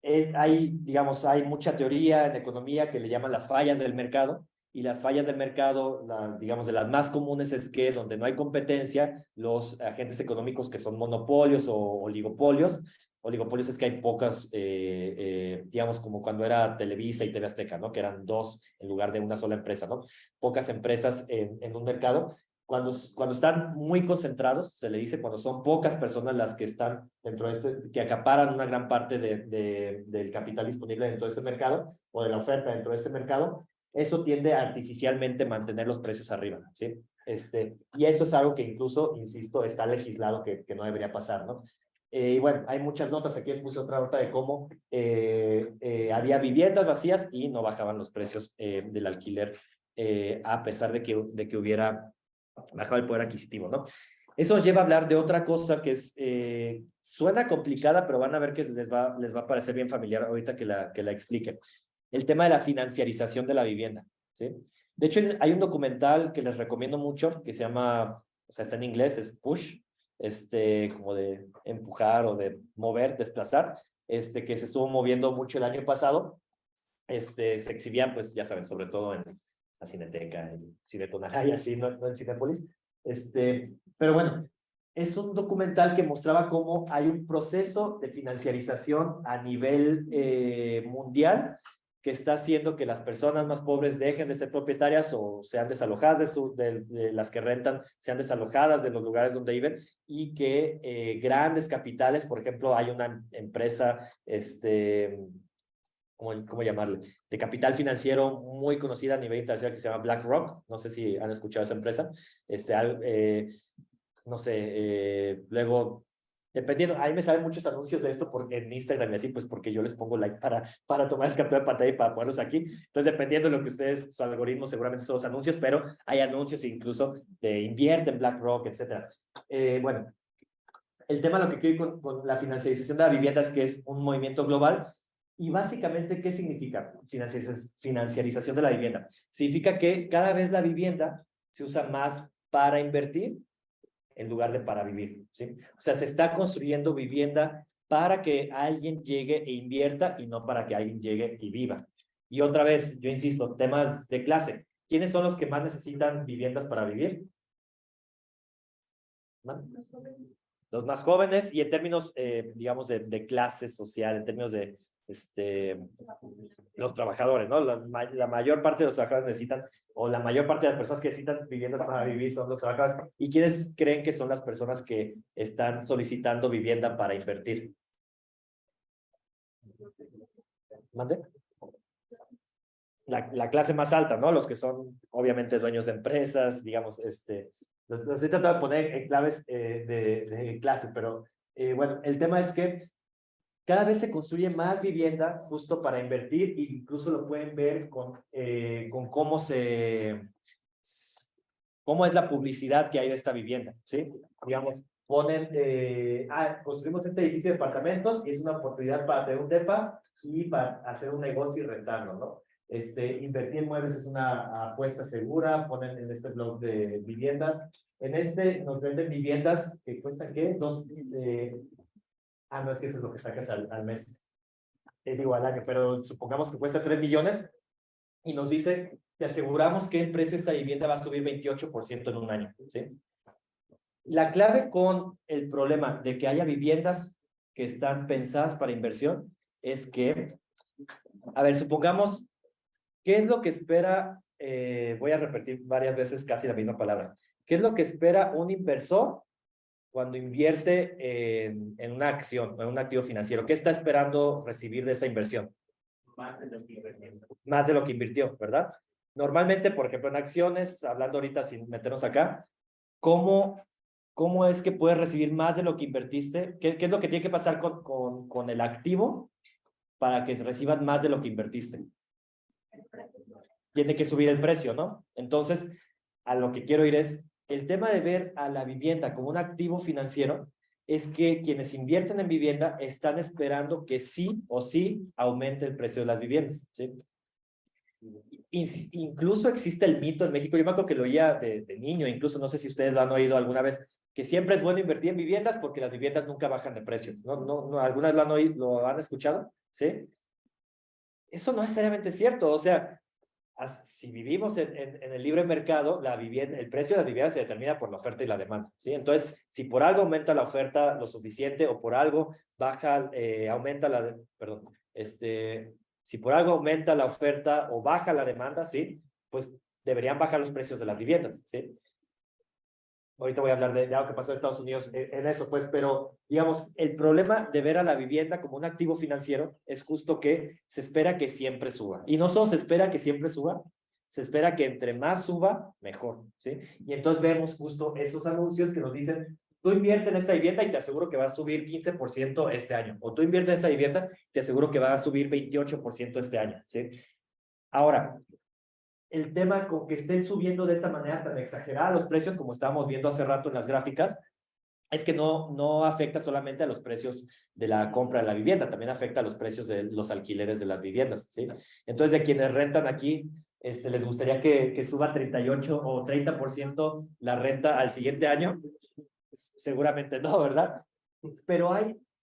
Digamos, hay mucha teoría en economía que le llaman las fallas del mercado, y las fallas del mercado, digamos, de las más comunes es que donde no hay competencia, los agentes económicos que son monopolios o oligopolios es que hay pocas, digamos, como cuando era Televisa y TV Azteca, ¿no? Que eran dos en lugar de una sola empresa, ¿no? Pocas empresas en un mercado. Cuando están muy concentrados, se le dice, cuando son pocas personas las que están dentro de que acaparan una gran parte del capital disponible dentro de este mercado, o de la oferta dentro de este mercado, eso tiende a artificialmente mantener los precios arriba, ¿sí? Y eso es algo que incluso, insisto, está legislado que no debería pasar, ¿no? Y bueno, hay muchas notas, aquí les puse otra nota de cómo había viviendas vacías y no bajaban los precios del alquiler, a pesar de que hubiera bajado el poder adquisitivo, ¿no? Eso nos lleva a hablar de otra cosa que es, suena complicada, pero van a ver que les va a parecer bien familiar ahorita que la explique. El tema de la financiarización de la vivienda, ¿sí? De hecho, hay un documental que les recomiendo mucho que se llama, o sea, está en inglés, es Push, como de empujar o de mover, desplazar, que se estuvo moviendo mucho el año pasado. Se exhibían, pues, ya saben, sobre todo en la Cineteca, en Cine Tonalá y así, no en Cinépolis. Pero bueno, es un documental que mostraba cómo hay un proceso de financiarización a nivel mundial que está haciendo que las personas más pobres dejen de ser propietarias o sean desalojadas de las que rentan, sean desalojadas de los lugares donde viven, y que grandes capitales, por ejemplo, hay una empresa, ¿cómo llamarle? De capital financiero muy conocida a nivel internacional que se llama BlackRock. No sé si han escuchado esa empresa. No sé, luego, dependiendo, ahí me salen muchos anuncios de esto en Instagram y así, pues porque yo les pongo like para tomar esa captura de pantalla y para ponerlos aquí. Entonces, dependiendo de lo que ustedes, su algoritmo seguramente son los anuncios, pero hay anuncios incluso de invierte en BlackRock, etcétera. Bueno, el tema, lo que quiero con la financiarización de la vivienda es que es un movimiento global. Y básicamente, ¿qué significa financiarización de la vivienda? Significa que cada vez la vivienda se usa más para invertir en lugar de para vivir, ¿sí? O sea, se está construyendo vivienda para que alguien llegue e invierta y no para que alguien llegue y viva. Y otra vez, yo insisto, temas de clase. ¿Quiénes son los que más necesitan viviendas para vivir? Los más jóvenes y en términos, digamos, de clase social, en términos de los trabajadores, ¿no? La mayor parte de los trabajadores necesitan, o la mayor parte de las personas que necesitan viviendas para vivir son los trabajadores. ¿Y quiénes creen que son las personas que están solicitando vivienda para invertir? ¿Mande? La clase más alta, ¿no? Los que son, obviamente, dueños de empresas, digamos, los estoy tratando de poner en claves de clase, pero bueno, el tema es que cada vez se construye más vivienda justo para invertir e incluso lo pueden ver con cómo cómo es la publicidad que hay de esta vivienda, ¿sí? Digamos, ponen, construimos este edificio de departamentos y es una oportunidad para tener un depa y para hacer un negocio y rentarlo, ¿no? Invertir en muebles es una apuesta segura, ponen en este blog de viviendas. En nos venden viviendas que cuestan, ¿qué? No, es que eso es lo que sacas al mes. Es igual al año, pero supongamos que cuesta 3 millones y nos dice, te aseguramos que el precio de esta vivienda va a subir 28% en un año, ¿sí? La clave con el problema de que haya viviendas que están pensadas para inversión es que, a ver, supongamos, ¿qué es lo que espera? Voy a repetir varias veces casi la misma palabra. ¿Qué es lo que espera un inversor cuando invierte en una acción o en un activo financiero? ¿Qué está esperando recibir de esta inversión? Más de lo que invirtió, ¿verdad? Normalmente, por ejemplo, en acciones, hablando ahorita sin meternos acá, ¿cómo es que puedes recibir más de lo que invertiste? ¿Qué es lo que tiene que pasar con el activo para que recibas más de lo que invertiste? Tiene que subir el precio, ¿no? Entonces, a lo que quiero ir es, el tema de ver a la vivienda como un activo financiero es que quienes invierten en vivienda están esperando que sí o sí aumente el precio de las viviendas, ¿sí? Incluso existe el mito en México, yo me acuerdo que lo oía de niño, incluso no sé si ustedes lo han oído alguna vez, que siempre es bueno invertir en viviendas porque las viviendas nunca bajan de precio. No, ¿algunas lo han oído, lo han escuchado? ¿Sí? Eso no es necesariamente cierto, o sea, si vivimos en el libre mercado, el precio de las viviendas se determina por la oferta y la demanda, ¿sí? Entonces, si por algo aumenta la oferta lo suficiente o por algo aumenta perdón, si por algo aumenta la oferta o baja la demanda, ¿sí? Pues deberían bajar los precios de las viviendas, ¿sí? Ahorita voy a hablar de algo que pasó en Estados Unidos en eso, pues, pero digamos, el problema de ver a la vivienda como un activo financiero es justo que se espera que siempre suba. Y no solo se espera que siempre suba, se espera que entre más suba, mejor, ¿sí? Y entonces vemos justo estos anuncios que nos dicen, tú invierte en esta vivienda y te aseguro que va a subir 15% este año. O tú invierte en esta vivienda y te aseguro que va a subir 28% este año, ¿sí? Ahora, el tema con que estén subiendo de esta manera tan exagerada los precios, como estábamos viendo hace rato en las gráficas, es que no afecta solamente a los precios de la compra de la vivienda, también afecta a los precios de los alquileres de las viviendas, ¿sí? Entonces, de quienes rentan aquí, ¿les gustaría que suba 38 o 30% la renta al siguiente año? Seguramente no, ¿verdad? Pero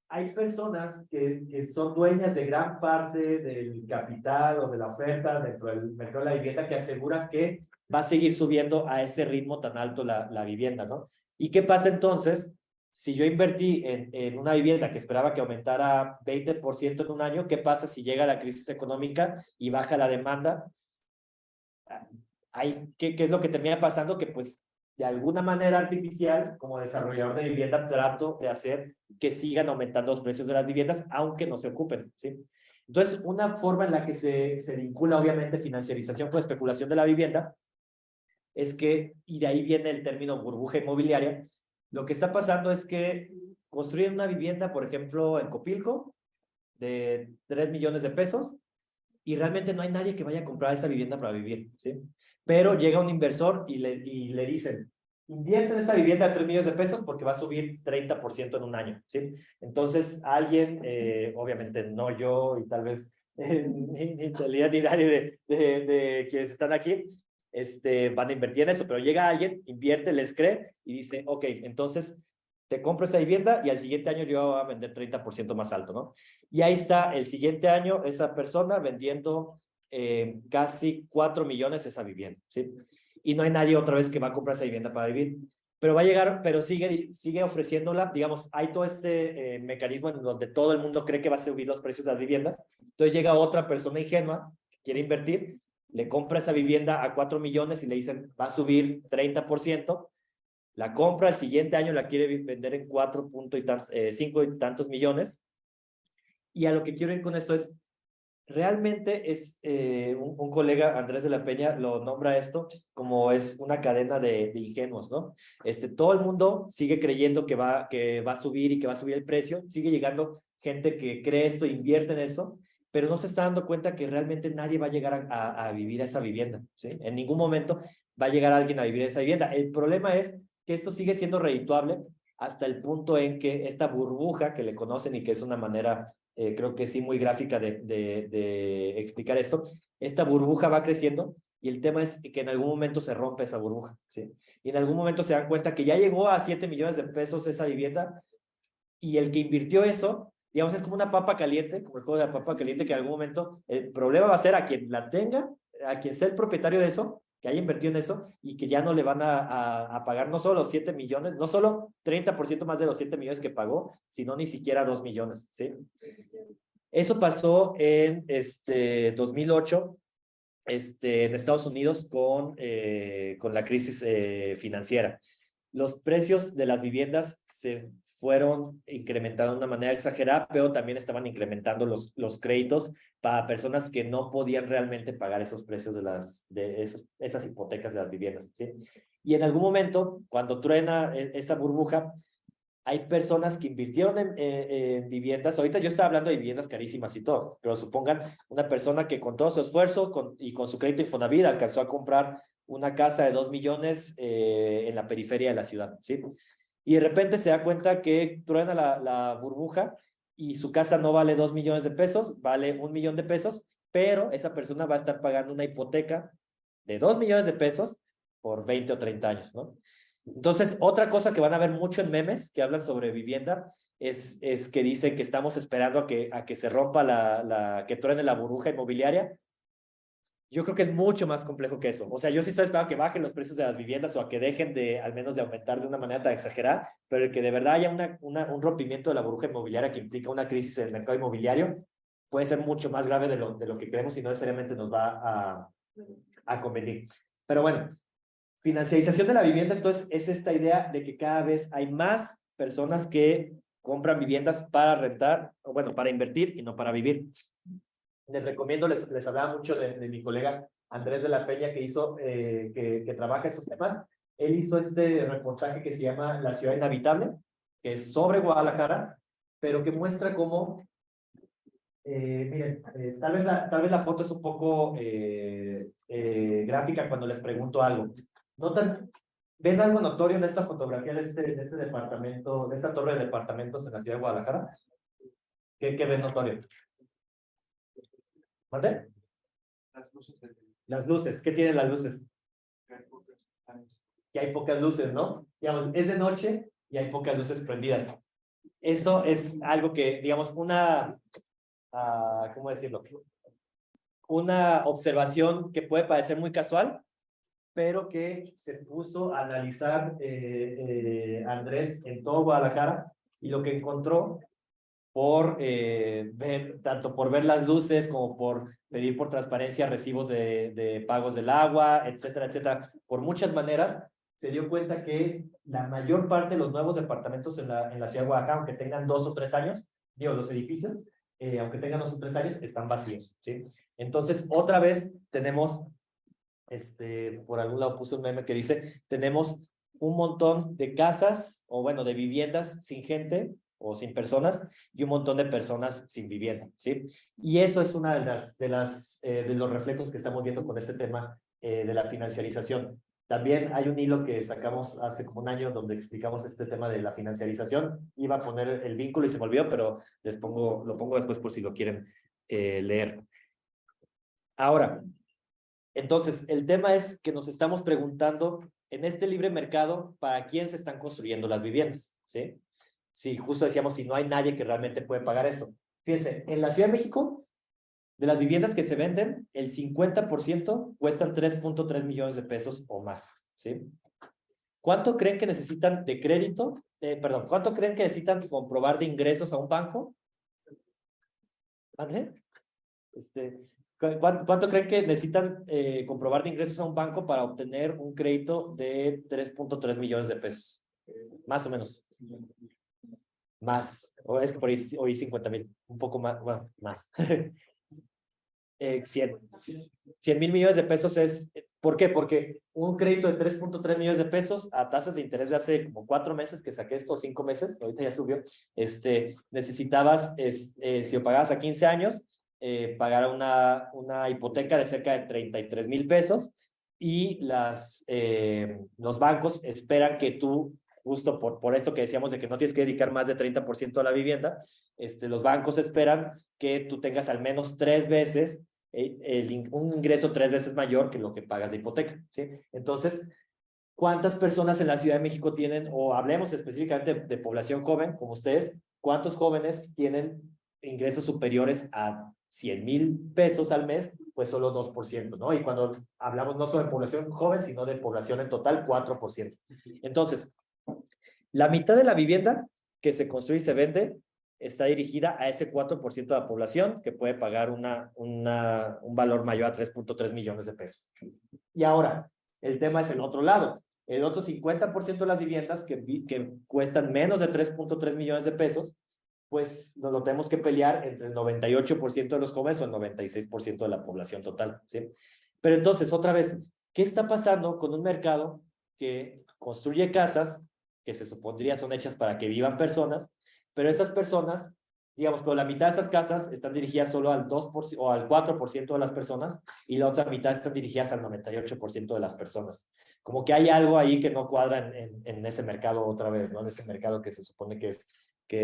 hay personas que son dueñas de gran parte del capital o de la oferta dentro del mercado de la vivienda que aseguran que va a seguir subiendo a ese ritmo tan alto la vivienda, ¿no? ¿Y qué pasa entonces? Si yo invertí en una vivienda que esperaba que aumentara 20% en un año, ¿qué pasa si llega la crisis económica y baja la demanda? ¿Qué es lo que termina pasando? Que pues de alguna manera artificial, como desarrollador de vivienda, trato de hacer que sigan aumentando los precios de las viviendas, aunque no se ocupen, ¿sí? Entonces, una forma en la que se vincula, obviamente, financiarización con especulación de la vivienda, es que, y de ahí viene el término burbuja inmobiliaria, lo que está pasando es que construyen una vivienda, por ejemplo, en Copilco, de 3 millones de pesos, y realmente no hay nadie que vaya a comprar esa vivienda para vivir, ¿sí? Pero llega un inversor y le dicen, invierte en esa vivienda de 3 millones de pesos porque va a subir 30% en un año, ¿sí? Entonces, alguien, obviamente no yo y tal vez ni Talía ni nadie de quienes están aquí, van a invertir en eso, pero llega alguien, invierte, les cree y dice, ok, entonces te compro esa vivienda y al siguiente año yo voy a vender 30% más alto, ¿no? Y ahí está el siguiente año esa persona vendiendo casi 4 millones esa vivienda, ¿sí? Y no hay nadie otra vez que va a comprar esa vivienda para vivir. Pero va a llegar, pero sigue ofreciéndola, digamos, hay todo este mecanismo en donde todo el mundo cree que va a subir los precios de las viviendas. Entonces llega otra persona ingenua que quiere invertir, le compra esa vivienda a 4 millones y le dicen, va a subir 30%, la compra, el siguiente año la quiere vender en 5 y tantos millones. Y a lo que quiero ir con esto es, realmente es, un colega, Andrés de la Peña, lo nombra esto como es una cadena de ingenuos, ¿no? Todo el mundo sigue creyendo que va a subir y que va a subir el precio, sigue llegando gente que cree esto, invierte en eso, pero no se está dando cuenta que realmente nadie va a llegar a vivir a esa vivienda, ¿sí? En ningún momento va a llegar alguien a vivir a esa vivienda. El problema es que esto sigue siendo redituable hasta el punto en que esta burbuja que le conocen y que es una manera creo que sí muy gráfica de explicar esto, esta burbuja va creciendo y el tema es que en algún momento se rompe esa burbuja, ¿sí? Y en algún momento se dan cuenta que ya llegó a 7 millones de pesos esa vivienda y el que invirtió eso, digamos, es como una papa caliente, como el juego de la papa caliente, que en algún momento el problema va a ser a quien la tenga, a quien sea el propietario de eso, que haya invertido en eso y que ya no le van a pagar no solo los 7 millones, no solo 30% más de los 7 millones que pagó, sino ni siquiera 2 millones, ¿sí? Eso pasó en 2008 en Estados Unidos con la crisis financiera. Los precios de las viviendas se fueron incrementando de una manera exagerada, pero también estaban incrementando los créditos para personas que no podían realmente pagar esos precios de esas hipotecas de las viviendas, ¿sí? Y en algún momento, cuando truena esa burbuja, hay personas que invirtieron en viviendas. Ahorita yo estaba hablando de viviendas carísimas y todo, pero supongan una persona que con todo su esfuerzo y con su crédito Infonavit alcanzó a comprar una casa de 2 millones en la periferia de la ciudad, ¿sí? Y de repente se da cuenta que truena la burbuja y su casa no vale 2 millones de pesos, vale 1 millón de pesos, pero esa persona va a estar pagando una hipoteca de 2 millones de pesos por 20 o 30 años, ¿no? Entonces, otra cosa que van a ver mucho en memes que hablan sobre vivienda es que dicen que estamos esperando a que se rompa que truene la burbuja inmobiliaria. Yo creo que es mucho más complejo que eso. O sea, yo sí estoy esperando que bajen los precios de las viviendas o a que dejen al menos de aumentar de una manera tan exagerada, pero el que de verdad haya un rompimiento de la burbuja inmobiliaria que implica una crisis en el mercado inmobiliario puede ser mucho más grave de lo que creemos y no necesariamente nos va a convenir. Pero bueno, financiarización de la vivienda, entonces, es esta idea de que cada vez hay más personas que compran viviendas para rentar, o bueno, para invertir y no para vivir. Les recomiendo, les hablaba mucho de mi colega Andrés de la Peña, que trabaja estos temas. Él hizo este reportaje que se llama La ciudad inhabitable, que es sobre Guadalajara, pero que muestra cómo, miren, tal vez la foto es un poco gráfica cuando les pregunto algo. ¿Notan? ¿Ven algo notorio en esta fotografía de este departamento, de esta torre de departamentos en la ciudad de Guadalajara? ¿Qué ven notorio? ¿Mande? Las luces. Las luces, ¿qué tienen las luces? Que hay pocas luces, ¿no? Digamos, es de noche y hay pocas luces prendidas. Eso es algo que, digamos, ¿cómo decirlo? Una observación que puede parecer muy casual, pero que se puso a analizar Andrés en todo Guadalajara y lo que encontró tanto por ver las luces como por pedir por transparencia recibos de pagos del agua, etcétera, etcétera, por muchas maneras, se dio cuenta que la mayor parte de los nuevos departamentos en la ciudad de Guadalajara, aunque tengan 2 o 3 años, los edificios, aunque tengan 2 o 3 años, están vacíos, ¿sí? Entonces, otra vez tenemos, por algún lado puse un meme que dice, tenemos un montón de casas, o bueno, de viviendas sin gente, o sin personas, y un montón de personas sin vivienda, ¿sí? Y eso es una de los reflejos que estamos viendo con este tema de la financiarización. También hay un hilo que sacamos hace como un año donde explicamos este tema de la financiarización. Iba a poner el vínculo y se me olvidó, pero lo pongo después por si lo quieren leer. Ahora, Entonces, el tema es que nos estamos preguntando en este libre mercado, ¿para quién se están construyendo las viviendas? ¿Sí? Sí, justo decíamos, si no hay nadie que realmente puede pagar esto. Fíjense, en la Ciudad de México, de las viviendas que se venden, el 50% cuestan 3.3 millones de pesos o más, ¿sí? ¿Cuánto creen que necesitan de crédito? ¿Cuánto creen que necesitan comprobar de ingresos a un banco? ¿Vale? ¿Cuánto creen que necesitan comprobar de ingresos a un banco para obtener un crédito de 3.3 millones de pesos? Más o menos. Más. O es que por ahí oí 50,000. Un poco más. Bueno, más. 100,000 millones de pesos es. ¿Por qué? Porque un crédito de 3.3 millones de pesos a tasas de interés de hace como 4 meses que saqué esto, 5 meses, ahorita ya subió, necesitabas, si lo pagabas a 15 años, pagar una hipoteca de cerca de 33,000 pesos y los bancos esperan que tú, justo por esto que decíamos de que no tienes que dedicar más de 30% a la vivienda, los bancos esperan que tú tengas al menos 3 veces un ingreso 3 veces mayor que lo que pagas de hipoteca, ¿sí? Entonces, ¿cuántas personas en la Ciudad de México tienen, o hablemos específicamente de población joven, como ustedes, cuántos jóvenes tienen ingresos superiores a 100,000 pesos al mes? Pues solo 2%, ¿no? Y cuando hablamos no solo de población joven, sino de población en total, 4%. Entonces, la mitad de la vivienda que se construye y se vende está dirigida a ese 4% de la población que puede pagar un valor mayor a 3.3 millones de pesos. Y ahora, el tema es el otro lado. El otro 50% de las viviendas que cuestan menos de 3.3 millones de pesos, pues nos lo tenemos que pelear entre el 98% de los jóvenes o el 96% de la población total, ¿sí? Pero entonces, otra vez, ¿qué está pasando con un mercado que construye casas que se supondría son hechas para que vivan personas, pero esas personas, digamos, con la mitad de esas casas están dirigidas solo al 2% o al 4% de las personas y la otra mitad están dirigidas al 98% de las personas? Como que hay algo ahí que no cuadra en ese mercado otra vez, ¿no? En ese mercado que se supone que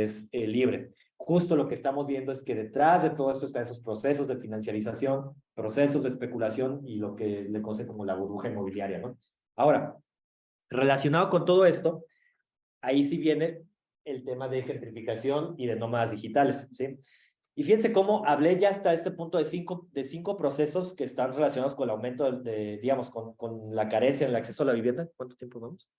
es libre. Justo lo que estamos viendo es que detrás de todo esto están esos procesos de financiarización, procesos de especulación y lo que le conoce como la burbuja inmobiliaria, ¿no? Ahora, relacionado con todo esto, ahí sí viene el tema de gentrificación y de nómadas digitales, ¿sí? Y fíjense cómo hablé ya hasta este punto de cinco procesos que están relacionados con el aumento digamos, con la carencia en el acceso a la vivienda. ¿Cuánto tiempo vamos?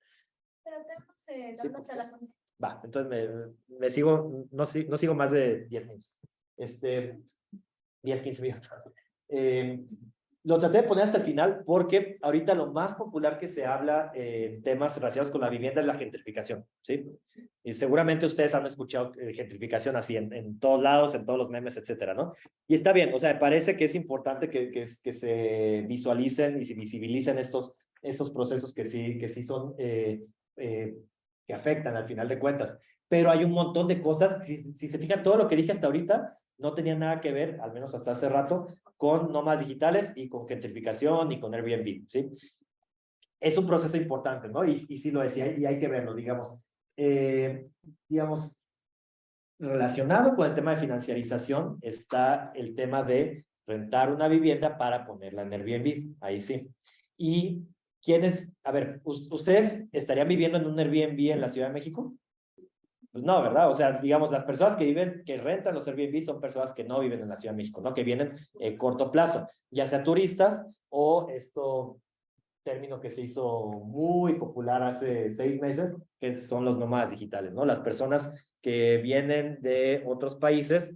Pero tenemos Sí, hasta las 11. Va, entonces me sigo, no sigo más de 10 minutos. 10, 15 minutos. Lo traté de poner hasta el final porque ahorita lo más popular que se habla en temas relacionados con la vivienda es la gentrificación, ¿sí? Y seguramente ustedes han escuchado gentrificación así en todos lados, en todos los memes, etcétera, ¿no? Y está bien, o sea, me parece que es importante que se visualicen y se visibilicen estos procesos que sí son, que afectan al final de cuentas. Pero hay un montón de cosas, si se fijan, todo lo que dije hasta ahorita no tenía nada que ver, al menos hasta hace rato, con nómadas digitales y con gentrificación y con Airbnb, ¿sí? Es un proceso importante, ¿no? Y sí lo decía, y hay que verlo, digamos, relacionado con el tema de financiarización está el tema de rentar una vivienda para ponerla en Airbnb, ahí sí. Y ¿quiénes? A ver, ¿ustedes estarían viviendo en un Airbnb en la Ciudad de México? Pues no, ¿verdad? O sea, digamos, las personas que rentan los Airbnb son personas que no viven en la Ciudad de México, ¿no? Que vienen corto plazo, ya sea turistas o término que se hizo muy popular hace 6 meses, que son los nómadas digitales, ¿no? Las personas que vienen de otros países,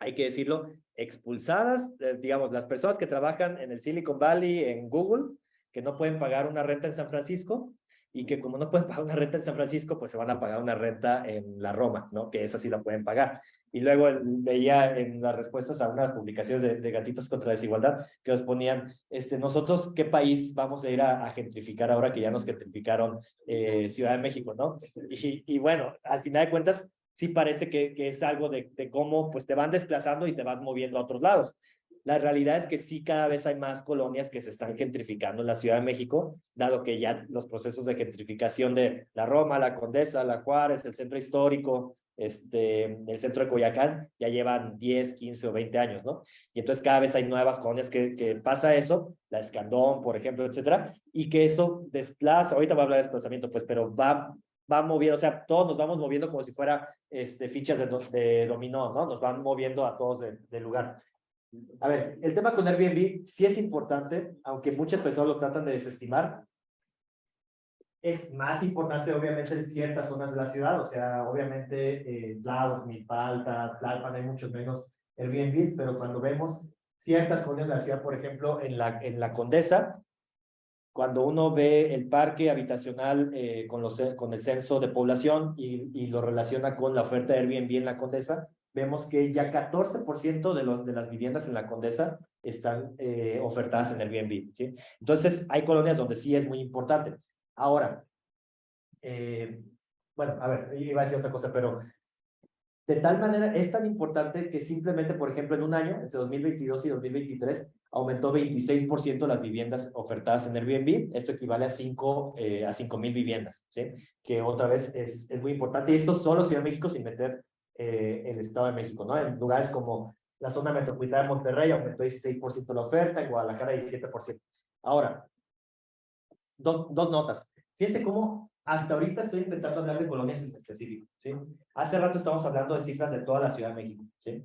hay que decirlo, expulsadas, digamos, las personas que trabajan en el Silicon Valley, en Google, que no pueden pagar una renta en San Francisco, y que como no pueden pagar una renta en San Francisco, pues se van a pagar una renta en la Roma, ¿no? Que esa sí la pueden pagar. Y luego veía en las respuestas a unas publicaciones de Gatitos contra la Desigualdad que nos ponían, nosotros, ¿qué país vamos a ir a gentrificar ahora que ya nos gentrificaron Ciudad de México, ¿no? Y bueno, al final de cuentas, sí parece que es algo de cómo pues te van desplazando y te vas moviendo a otros lados. La realidad es que sí, cada vez hay más colonias que se están gentrificando en la Ciudad de México, dado que ya los procesos de gentrificación de la Roma, la Condesa, la Juárez, el centro histórico, el centro de Coyoacán, ya llevan 10, 15 o 20 años, ¿no? Y entonces cada vez hay nuevas colonias que pasa eso, la Escandón, por ejemplo, etcétera, y que eso desplaza, ahorita voy a hablar de desplazamiento, pues, pero va moviendo, o sea, todos nos vamos moviendo como si fuera fichas de dominó, ¿no? Nos van moviendo a todos del lugar. A ver, el tema con Airbnb sí es importante, aunque muchas personas lo tratan de desestimar. Es más importante, obviamente, en ciertas zonas de la ciudad, o sea, obviamente, Tláhuac, Milpalta, Tlalpan, hay muchos menos Airbnbs, pero cuando vemos ciertas zonas de la ciudad, por ejemplo, en la Condesa, cuando uno ve el parque habitacional con el censo de población y lo relaciona con la oferta de Airbnb en la Condesa, vemos que ya 14% de las viviendas en la Condesa están ofertadas en Airbnb, ¿sí? Entonces, hay colonias donde sí es muy importante. Ahora, bueno, a ver, iba a decir otra cosa, pero de tal manera es tan importante que simplemente, por ejemplo, en un año, entre 2022 y 2023, aumentó 26% las viviendas ofertadas en Airbnb. Esto equivale a 5,000 viviendas, ¿sí? Que otra vez es muy importante. Y esto solo Ciudad de México sin meter el Estado de México, ¿no? En lugares como la zona metropolitana de Monterrey aumentó 16% la oferta, en Guadalajara 17%. Ahora, dos notas. Fíjense cómo hasta ahorita estoy empezando a hablar de colonias en específico, ¿sí? Hace rato estamos hablando de cifras de toda la Ciudad de México, ¿sí?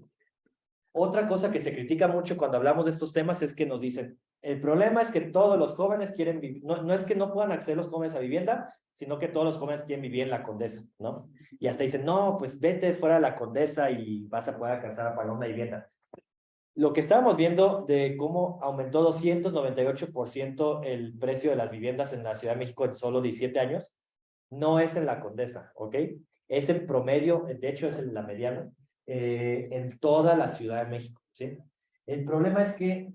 Otra cosa que se critica mucho cuando hablamos de estos temas es que nos dicen, el problema es que todos los jóvenes quieren vivir, no es que no puedan acceder los jóvenes a vivienda, sino que todos los jóvenes quieren vivir en la Condesa, ¿no? Y hasta dicen, no, pues vete fuera de la Condesa y vas a poder alcanzar a pagar una vivienda. Lo que estábamos viendo de cómo aumentó 298% el precio de las viviendas en la Ciudad de México en solo 17 años, no es en la Condesa, ¿ok? Es el promedio, de hecho es en la mediana, en toda la Ciudad de México, ¿sí? El problema es que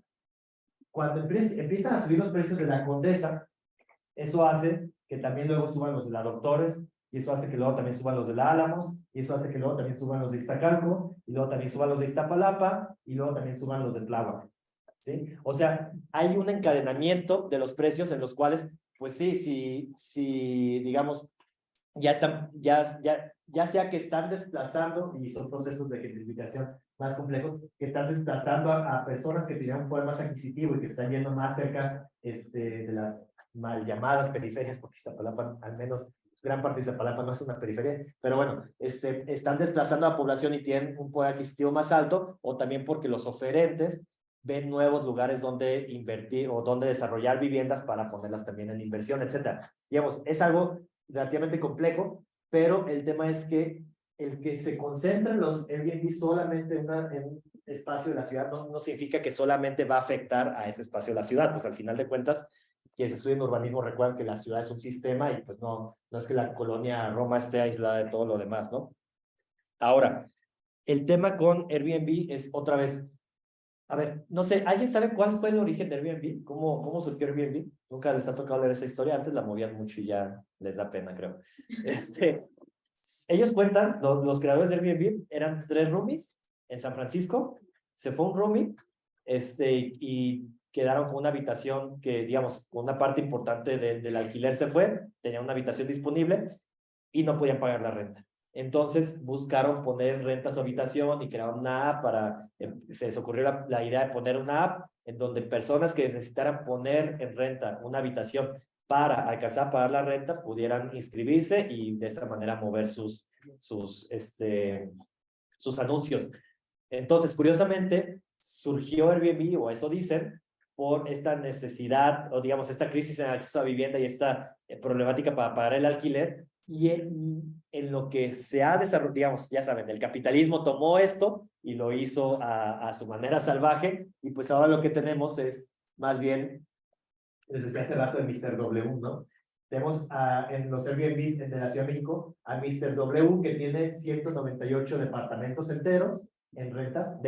cuando empiezan a subir los precios de la Condesa, eso hace que también luego suban los de la Doctores, y eso hace que luego también suban los de la Álamos, y eso hace que luego también suban los de Iztacalco, y luego también suban los de Iztapalapa, y luego también suban los de Tláhuac, ¿sí? O sea, hay un encadenamiento de los precios en los cuales, pues sí, digamos, ya sea que están desplazando, y son procesos de gentrificación más complejos, que están desplazando a personas que tienen un poder más adquisitivo y que están yendo más cerca de las mal llamadas periferias, porque Iztapalapa, al menos gran parte de Iztapalapa no es una periferia, pero bueno, están desplazando a la población y tienen un poder adquisitivo más alto, o también porque los oferentes ven nuevos lugares donde invertir o donde desarrollar viviendas para ponerlas también en inversión, etcétera. Digamos, es algo relativamente complejo, pero el tema es que el que se concentren los Airbnb solamente en un espacio de la ciudad no significa que solamente va a afectar a ese espacio de la ciudad, pues al final de cuentas, quienes estudian urbanismo recuerdan que la ciudad es un sistema y pues no es que la colonia Roma esté aislada de todo lo demás, ¿no? Ahora, el tema con Airbnb es otra vez, a ver, no sé, ¿alguien sabe cuál fue el origen de Airbnb? ¿Cómo surgió Airbnb? Nunca les ha tocado leer esa historia, antes la movían mucho y ya les da pena, creo. Ellos cuentan, los creadores de Airbnb eran 3 roomies en San Francisco, se fue un roomie, y quedaron con una habitación que, digamos, con una parte importante del alquiler se fue, tenía una habitación disponible y no podían pagar la renta. Entonces buscaron poner en renta su habitación y crearon una app se les ocurrió la idea de poner una app en donde personas que necesitaran poner en renta una habitación para alcanzar a pagar la renta pudieran inscribirse y de esa manera mover sus anuncios. Entonces, curiosamente, surgió Airbnb, o eso dicen, por esta necesidad, o digamos, esta crisis en el acceso a vivienda y esta problemática para pagar el alquiler, y en lo que se ha desarrollado, digamos, ya saben, el capitalismo tomó esto y lo hizo a su manera salvaje, y pues ahora lo que tenemos es, más bien, les decía hace rato, el Mr. W, ¿no? Tenemos en los Airbnb de la Ciudad de México a Mr. W, que tiene 198 departamentos enteros en renta,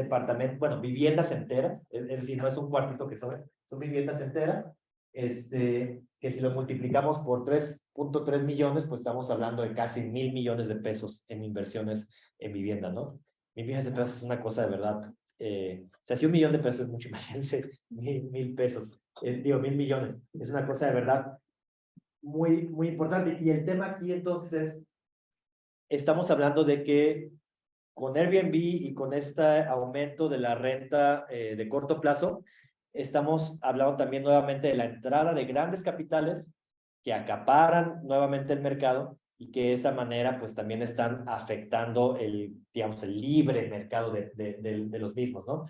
viviendas enteras, es decir, no es un cuartito que son viviendas enteras, que si lo multiplicamos por 3.3 millones, pues estamos hablando de casi 1,000 millones de pesos en inversiones en vivienda, ¿no? 1,000 millones de pesos es una cosa de verdad. O sea, si 1 millón de pesos es mucho, imagínense 1,000 pesos, 1,000 millones, es una cosa de verdad muy, muy importante. Y el tema aquí entonces es, estamos hablando de que con Airbnb y con este aumento de la renta de corto plazo, estamos hablando también nuevamente de la entrada de grandes capitales que acaparan nuevamente el mercado y que de esa manera pues también están afectando digamos, el libre mercado de los mismos, ¿no?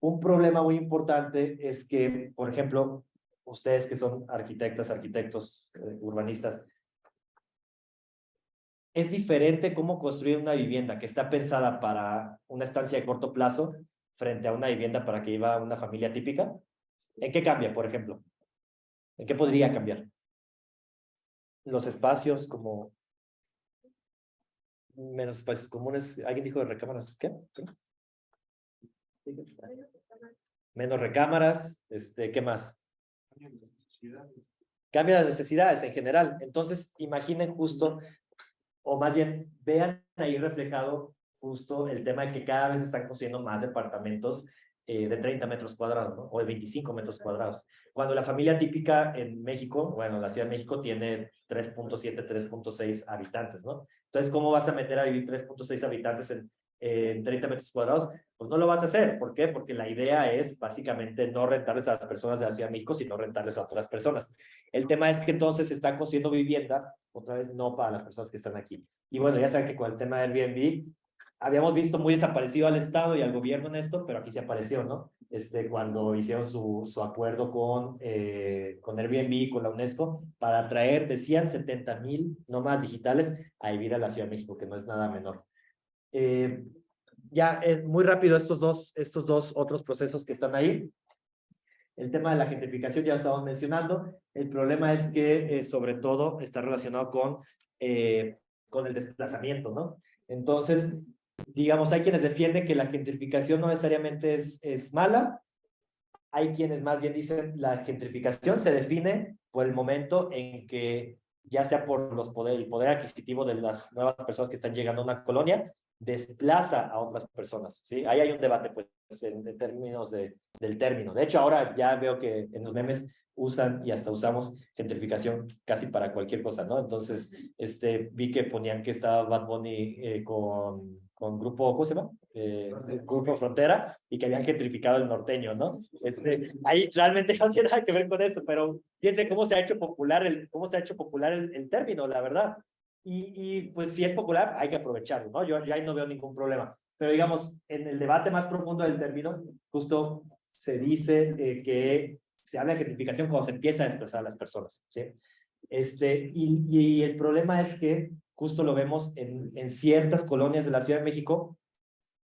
Un problema muy importante es que, por ejemplo, ustedes que son arquitectos, urbanistas, es diferente cómo construir una vivienda que está pensada para una estancia de corto plazo frente a una vivienda para que viva una familia típica. ¿En qué cambia, por ejemplo? ¿En qué podría cambiar? Los espacios, como menos espacios comunes. ¿Alguien dijo de recámaras? ¿Qué? Menos recámaras. ¿Qué más? Cambia las necesidades en general. Entonces, imaginen justo, o más bien, vean ahí reflejado justo el tema de que cada vez están construyendo más departamentos de 30 metros cuadrados, ¿no? O de 25 metros cuadrados. Cuando la familia típica en México, bueno, la Ciudad de México tiene 3.7, 3.6 habitantes, ¿no? Entonces, ¿cómo vas a meter a vivir 3.6 habitantes en 30 metros cuadrados? Pues no lo vas a hacer. ¿Por qué? Porque la idea es básicamente no rentarles a las personas de la Ciudad de México, sino rentarles a otras personas. El tema es que entonces se está construyendo vivienda, otra vez no para las personas que están aquí. Y bueno, ya saben que con el tema de Airbnb, habíamos visto muy desaparecido al Estado y al gobierno en esto, pero aquí se apareció, ¿no? Cuando hicieron su acuerdo con Airbnb, con la UNESCO, para traer, decían, 70,000 nómadas digitales a vivir a la Ciudad de México, que no es nada menor. Ya, muy rápido, estos dos otros procesos que están ahí. El tema de la gentrificación ya lo estamos mencionando. El problema es que, sobre todo, está relacionado con el desplazamiento, ¿no? Entonces, digamos, hay quienes defienden que la gentrificación no necesariamente es mala. Hay quienes más bien dicen la gentrificación se define por el momento en que, ya sea por el poder adquisitivo de las nuevas personas que están llegando a una colonia, desplaza a otras personas, ¿sí? Ahí hay un debate, pues, en términos del término. De hecho, ahora ya veo que en los memes usan y hasta usamos gentrificación casi para cualquier cosa, ¿no? Entonces, vi que ponían que estaba Bad Bunny con Grupo, ¿cómo se llama? Grupo Frontera, y que habían gentrificado el norteño, ¿no? Ahí realmente no tiene nada que ver con esto, pero fíjense cómo se ha hecho popular el término, la verdad. Y pues si es popular, hay que aprovecharlo, ¿no? Yo ahí no veo ningún problema. Pero digamos, en el debate más profundo del término, justo se dice que se habla de gentrificación cuando se empieza a desplazar a las personas, ¿sí? Y el problema es que justo lo vemos en ciertas colonias de la Ciudad de México,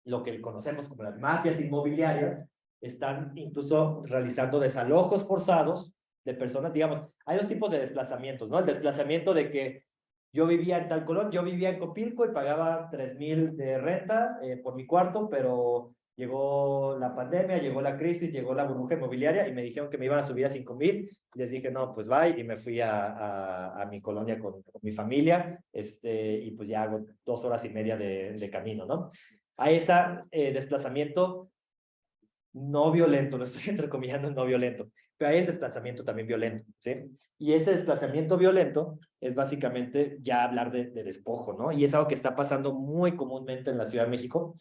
lo que conocemos como las mafias inmobiliarias, están incluso realizando desalojos forzados de personas. Digamos, hay dos tipos de desplazamientos, ¿no? El desplazamiento de que yo vivía en tal colón, yo vivía en Copilco y pagaba 3,000 de renta por mi cuarto, pero llegó la pandemia, llegó la crisis, llegó la burbuja inmobiliaria y me dijeron que me iban a subir a 5,000. Les dije, no, pues bye, y me fui a mi colonia con mi familia, y pues ya hago 2 horas y media de camino, ¿no? A ese desplazamiento no violento, lo estoy entrecomillando, no violento, pero hay el desplazamiento también violento, ¿sí? Y ese desplazamiento violento es básicamente ya hablar de despojo, ¿no? Y es algo que está pasando muy comúnmente en la Ciudad de México.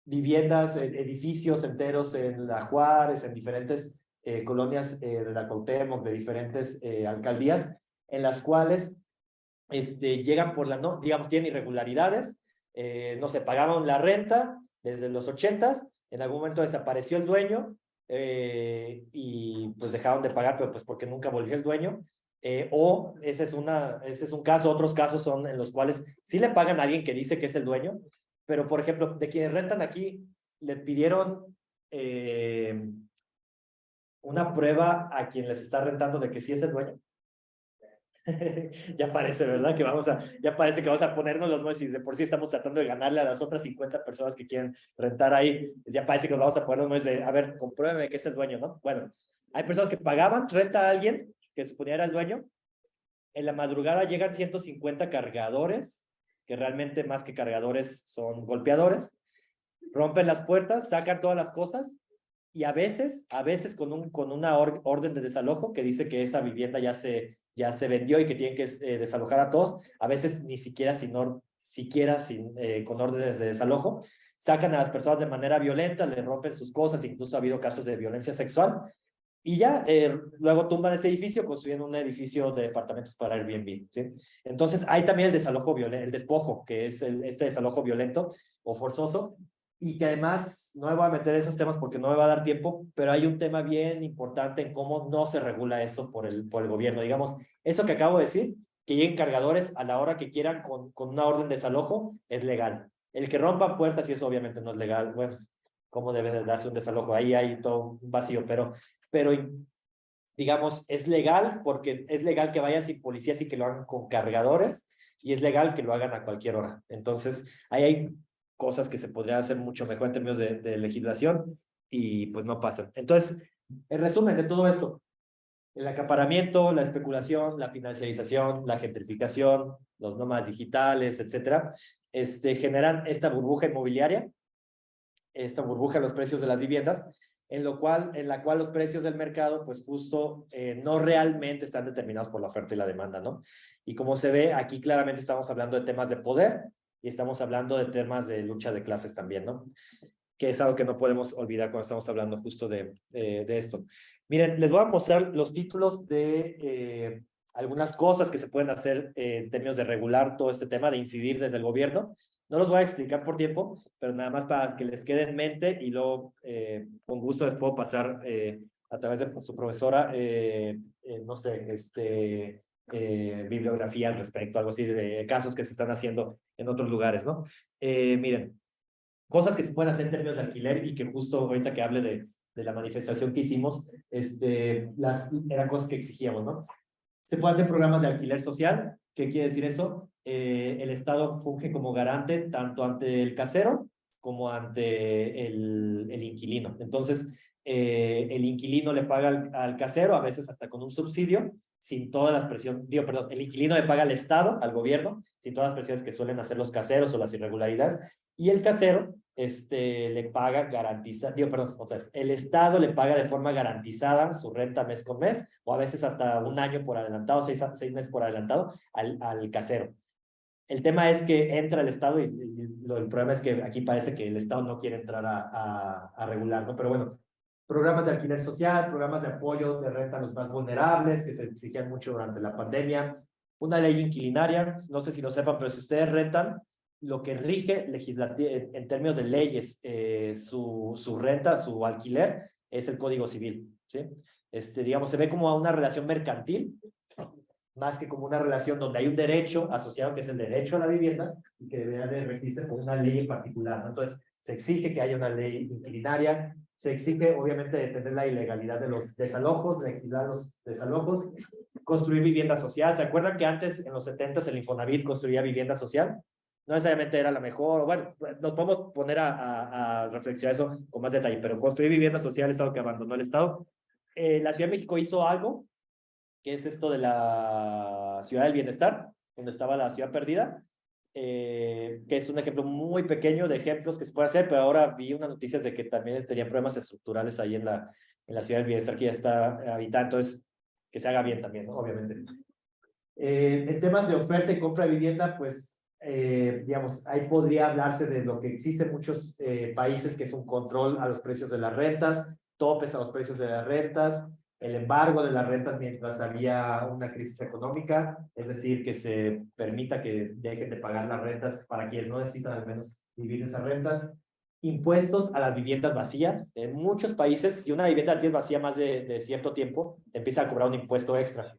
Viviendas, edificios enteros en la Juárez, en diferentes colonias de la Cuauhtémoc, de diferentes alcaldías, en las cuales llegan por digamos, tienen irregularidades, no se pagaron la renta desde los 80s, en algún momento desapareció el dueño, y pues dejaron de pagar, pero pues porque nunca volvió el dueño. O ese es un caso. Otros casos son en los cuales sí le pagan a alguien que dice que es el dueño, pero por ejemplo, de quienes rentan aquí, le pidieron una prueba a quien les está rentando de que sí es el dueño. Ya parece, ¿verdad? Ya parece que vamos a ponernos los nuevos y de por sí estamos tratando de ganarle a las otras 50 personas que quieren rentar ahí. Pues ya parece que nos vamos a poner los nuevos de, a ver, compruébeme que es el dueño, ¿no? Bueno, hay personas que pagaban renta a alguien que suponía era el dueño. En la madrugada llegan 150 cargadores, que realmente más que cargadores son golpeadores. Rompen las puertas, sacan todas las cosas y a veces con una orden de desalojo que dice que esa vivienda ya se ya se vendió y que tienen que desalojar a todos, a veces ni siquiera con órdenes de desalojo, sacan a las personas de manera violenta, les rompen sus cosas, incluso ha habido casos de violencia sexual, y ya luego tumban ese edificio, construyen un edificio de departamentos para Airbnb, ¿sí? Entonces hay también el desalojo violento, el despojo, que es este desalojo violento o forzoso, y que además, no me voy a meter en esos temas porque no me va a dar tiempo, pero hay un tema bien importante en cómo no se regula eso por el gobierno. Digamos, eso que acabo de decir, que lleguen cargadores a la hora que quieran con una orden de desalojo, es legal. El que rompa puertas, y eso obviamente no es legal, bueno, ¿cómo debe de darse un desalojo? Ahí hay todo un vacío, pero digamos, es legal porque es legal que vayan sin policías y que lo hagan con cargadores, y es legal que lo hagan a cualquier hora. Entonces, ahí hay cosas que se podrían hacer mucho mejor en términos de legislación y pues no pasan. Entonces, en resumen de todo esto, el acaparamiento, la especulación, la financiarización, la gentrificación, los nómadas digitales, etcétera, generan esta burbuja inmobiliaria, esta burbuja en los precios de las viviendas, en la cual los precios del mercado, pues justo no realmente están determinados por la oferta y la demanda, ¿no? Y como se ve, aquí claramente estamos hablando de temas de poder y estamos hablando de temas de lucha de clases también, ¿no? Que es algo que no podemos olvidar cuando estamos hablando justo de esto. Miren, les voy a mostrar los títulos de algunas cosas que se pueden hacer en términos de regular todo este tema, de incidir desde el gobierno. No los voy a explicar por tiempo, pero nada más para que les quede en mente y luego con gusto les puedo pasar a través de su profesora, no sé, bibliografía al respecto, algo así de casos que se están haciendo en otros lugares, ¿no? Miren, cosas que se pueden hacer en términos de alquiler y que justo ahorita que hable de la manifestación que hicimos, eran cosas que exigíamos, ¿no? Se pueden hacer programas de alquiler social. ¿Qué quiere decir eso? El Estado funge como garante tanto ante el casero como ante el inquilino. Entonces, el inquilino le paga al casero, a veces hasta con un subsidio, sin todas las presiones, el inquilino le paga al Estado, al gobierno, sin todas las presiones que suelen hacer los caseros o las irregularidades, y el casero le paga el Estado le paga de forma garantizada su renta mes con mes, o a veces hasta un año por adelantado, seis meses por adelantado, al casero. El tema es que entra el Estado y el problema es que aquí parece que el Estado no quiere entrar a regular, ¿no? Pero bueno, programas de alquiler social, programas de apoyo de renta a los más vulnerables, que se exigían mucho durante la pandemia, una ley inquilinaria, no sé si lo sepan, pero si ustedes rentan, lo que rige en términos de leyes su renta, su alquiler, es el Código Civil, ¿sí? Digamos, se ve como una relación mercantil, más que como una relación donde hay un derecho asociado que es el derecho a la vivienda y que debería de regirse por una ley en particular, ¿no? Entonces, se exige que haya una ley inquilinaria, se exige obviamente detener la ilegalidad de los desalojos, legislar los desalojos, construir vivienda social. ¿Se acuerdan que antes, en los 70s, el Infonavit construía vivienda social? No necesariamente era la mejor, bueno, nos podemos poner a reflexionar eso con más detalle, pero construir vivienda social es algo que abandonó el Estado. La Ciudad de México hizo algo, que es esto de la Ciudad del Bienestar, donde estaba la ciudad perdida, que es un ejemplo muy pequeño de ejemplos que se puede hacer, pero ahora vi unas noticias de que también tenía problemas estructurales ahí en la Ciudad del Bienestar, que ya está habitada, entonces que se haga bien también, ¿no? Obviamente. En temas de oferta y compra de vivienda, pues, digamos, ahí podría hablarse de lo que existe en muchos países, que es un control a los precios de las rentas, topes a los precios de las rentas, el embargo de las rentas mientras había una crisis económica, es decir, que se permita que dejen de pagar las rentas para quienes no necesitan al menos vivir esas rentas, impuestos a las viviendas vacías. En muchos países, si una vivienda tienes vacía más de cierto tiempo, te empieza a cobrar un impuesto extra.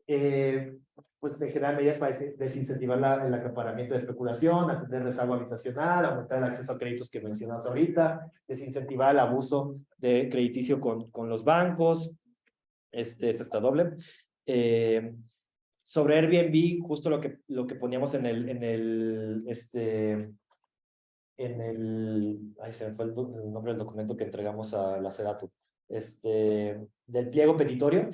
Pues en general medidas para desincentivar el acaparamiento de especulación, atender rezago habitacional, aumentar el acceso a créditos que mencionas ahorita, desincentivar el abuso de crediticio con los bancos. Esta está doble. Sobre Airbnb, justo lo que poníamos en el ay, se me fue el nombre del documento que entregamos a la SEDATU, del pliego petitorio,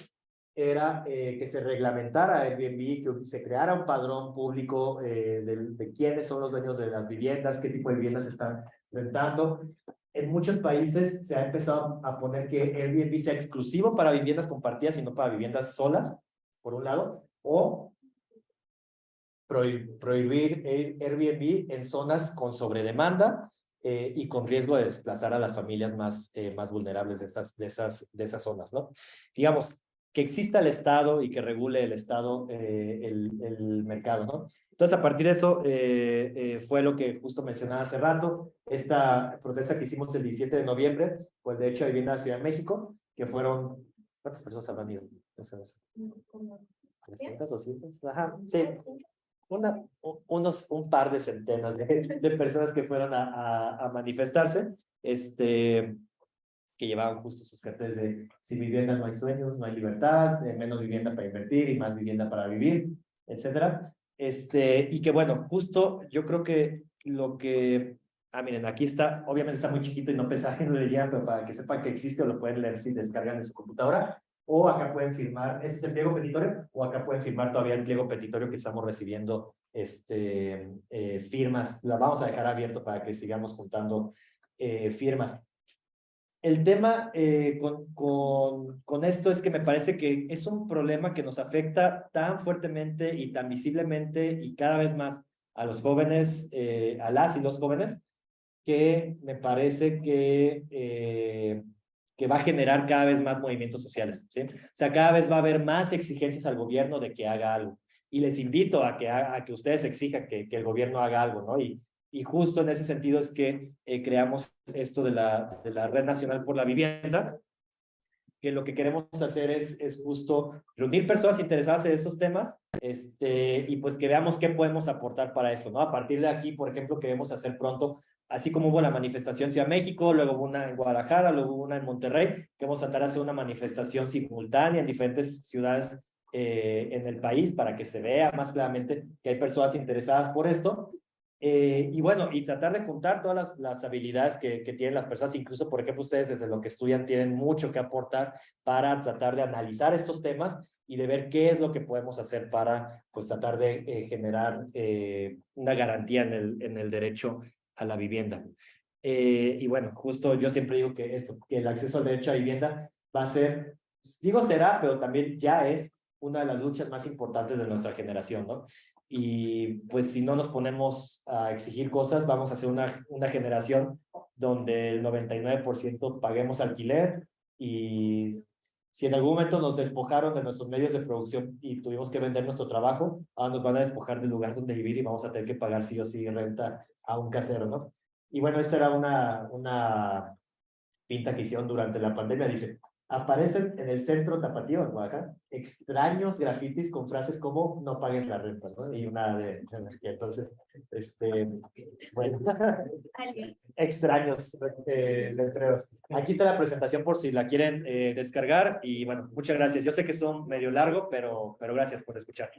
era que se reglamentara Airbnb, que se creara un padrón público de quiénes son los dueños de las viviendas, qué tipo de viviendas se están rentando. En muchos países se ha empezado a poner que Airbnb sea exclusivo para viviendas compartidas y no para viviendas solas, por un lado. o prohibir Airbnb en zonas con sobredemanda y con riesgo de desplazar a las familias más vulnerables de esas zonas, ¿no? Digamos, que exista el Estado y que regule el Estado el mercado, ¿no? Entonces, a partir de eso, fue lo que justo mencionaba hace rato, esta protesta que hicimos el 17 de noviembre, pues de hecho, de Vivienda de la Ciudad de México, que fueron, ¿cuántas personas habrán ido? ¿300, 200? Ajá, sí. Un par de centenas de personas que fueron a manifestarse, que llevaban justo sus carteles de sin vivienda no hay sueños, no hay libertad, menos vivienda para invertir y más vivienda para vivir, etcétera. Y que bueno, justo yo creo que lo que, miren, aquí está, obviamente está muy chiquito y no pensaba que no leyeran, pero para que sepan que existe o lo pueden leer si descargan de su computadora, o acá pueden firmar, ese es el pliego petitorio, o acá pueden firmar todavía el pliego petitorio que estamos recibiendo firmas. La vamos a dejar abierto para que sigamos juntando firmas. El tema con esto es que me parece que es un problema que nos afecta tan fuertemente y tan visiblemente y cada vez más a los jóvenes, a las y los jóvenes, que me parece que va a generar cada vez más movimientos sociales, ¿sí? O sea, cada vez va a haber más exigencias al gobierno de que haga algo. Y les invito a que ustedes exijan que el gobierno haga algo, ¿no? Y justo en ese sentido es que creamos esto de la Red Nacional por la Vivienda, que lo que queremos hacer es justo reunir personas interesadas en estos temas, y pues que veamos qué podemos aportar para esto, ¿no? A partir de aquí, por ejemplo, queremos hacer pronto, así como hubo la manifestación en Ciudad de México, luego hubo una en Guadalajara, luego hubo una en Monterrey, queremos tratar de hacer una manifestación simultánea en diferentes ciudades en el país para que se vea más claramente que hay personas interesadas por esto. Y bueno, y tratar de juntar todas las habilidades que tienen las personas, incluso, por ejemplo, ustedes desde lo que estudian tienen mucho que aportar para tratar de analizar estos temas y de ver qué es lo que podemos hacer para, pues, tratar de generar una garantía en el derecho a la vivienda. Y bueno, justo yo siempre digo que que el acceso al derecho a vivienda va a ser, digo será, pero también ya es una de las luchas más importantes de nuestra generación, ¿no? Y pues si no nos ponemos a exigir cosas, vamos a ser una generación donde el 99% paguemos alquiler, y si en algún momento nos despojaron de nuestros medios de producción y tuvimos que vender nuestro trabajo, ahora nos van a despojar del lugar donde vivir y vamos a tener que pagar sí o sí renta a un casero, ¿no? Y bueno, esta era una pinta que hicieron durante la pandemia. Dice, aparecen en el centro tapatío, en Oaxaca, extraños grafitis con frases como no pagues la renta, ¿no? Y una entonces, bueno, extraños letreros. Aquí está la presentación por si la quieren descargar y bueno, muchas gracias. Yo sé que son medio largo, pero gracias por escuchar.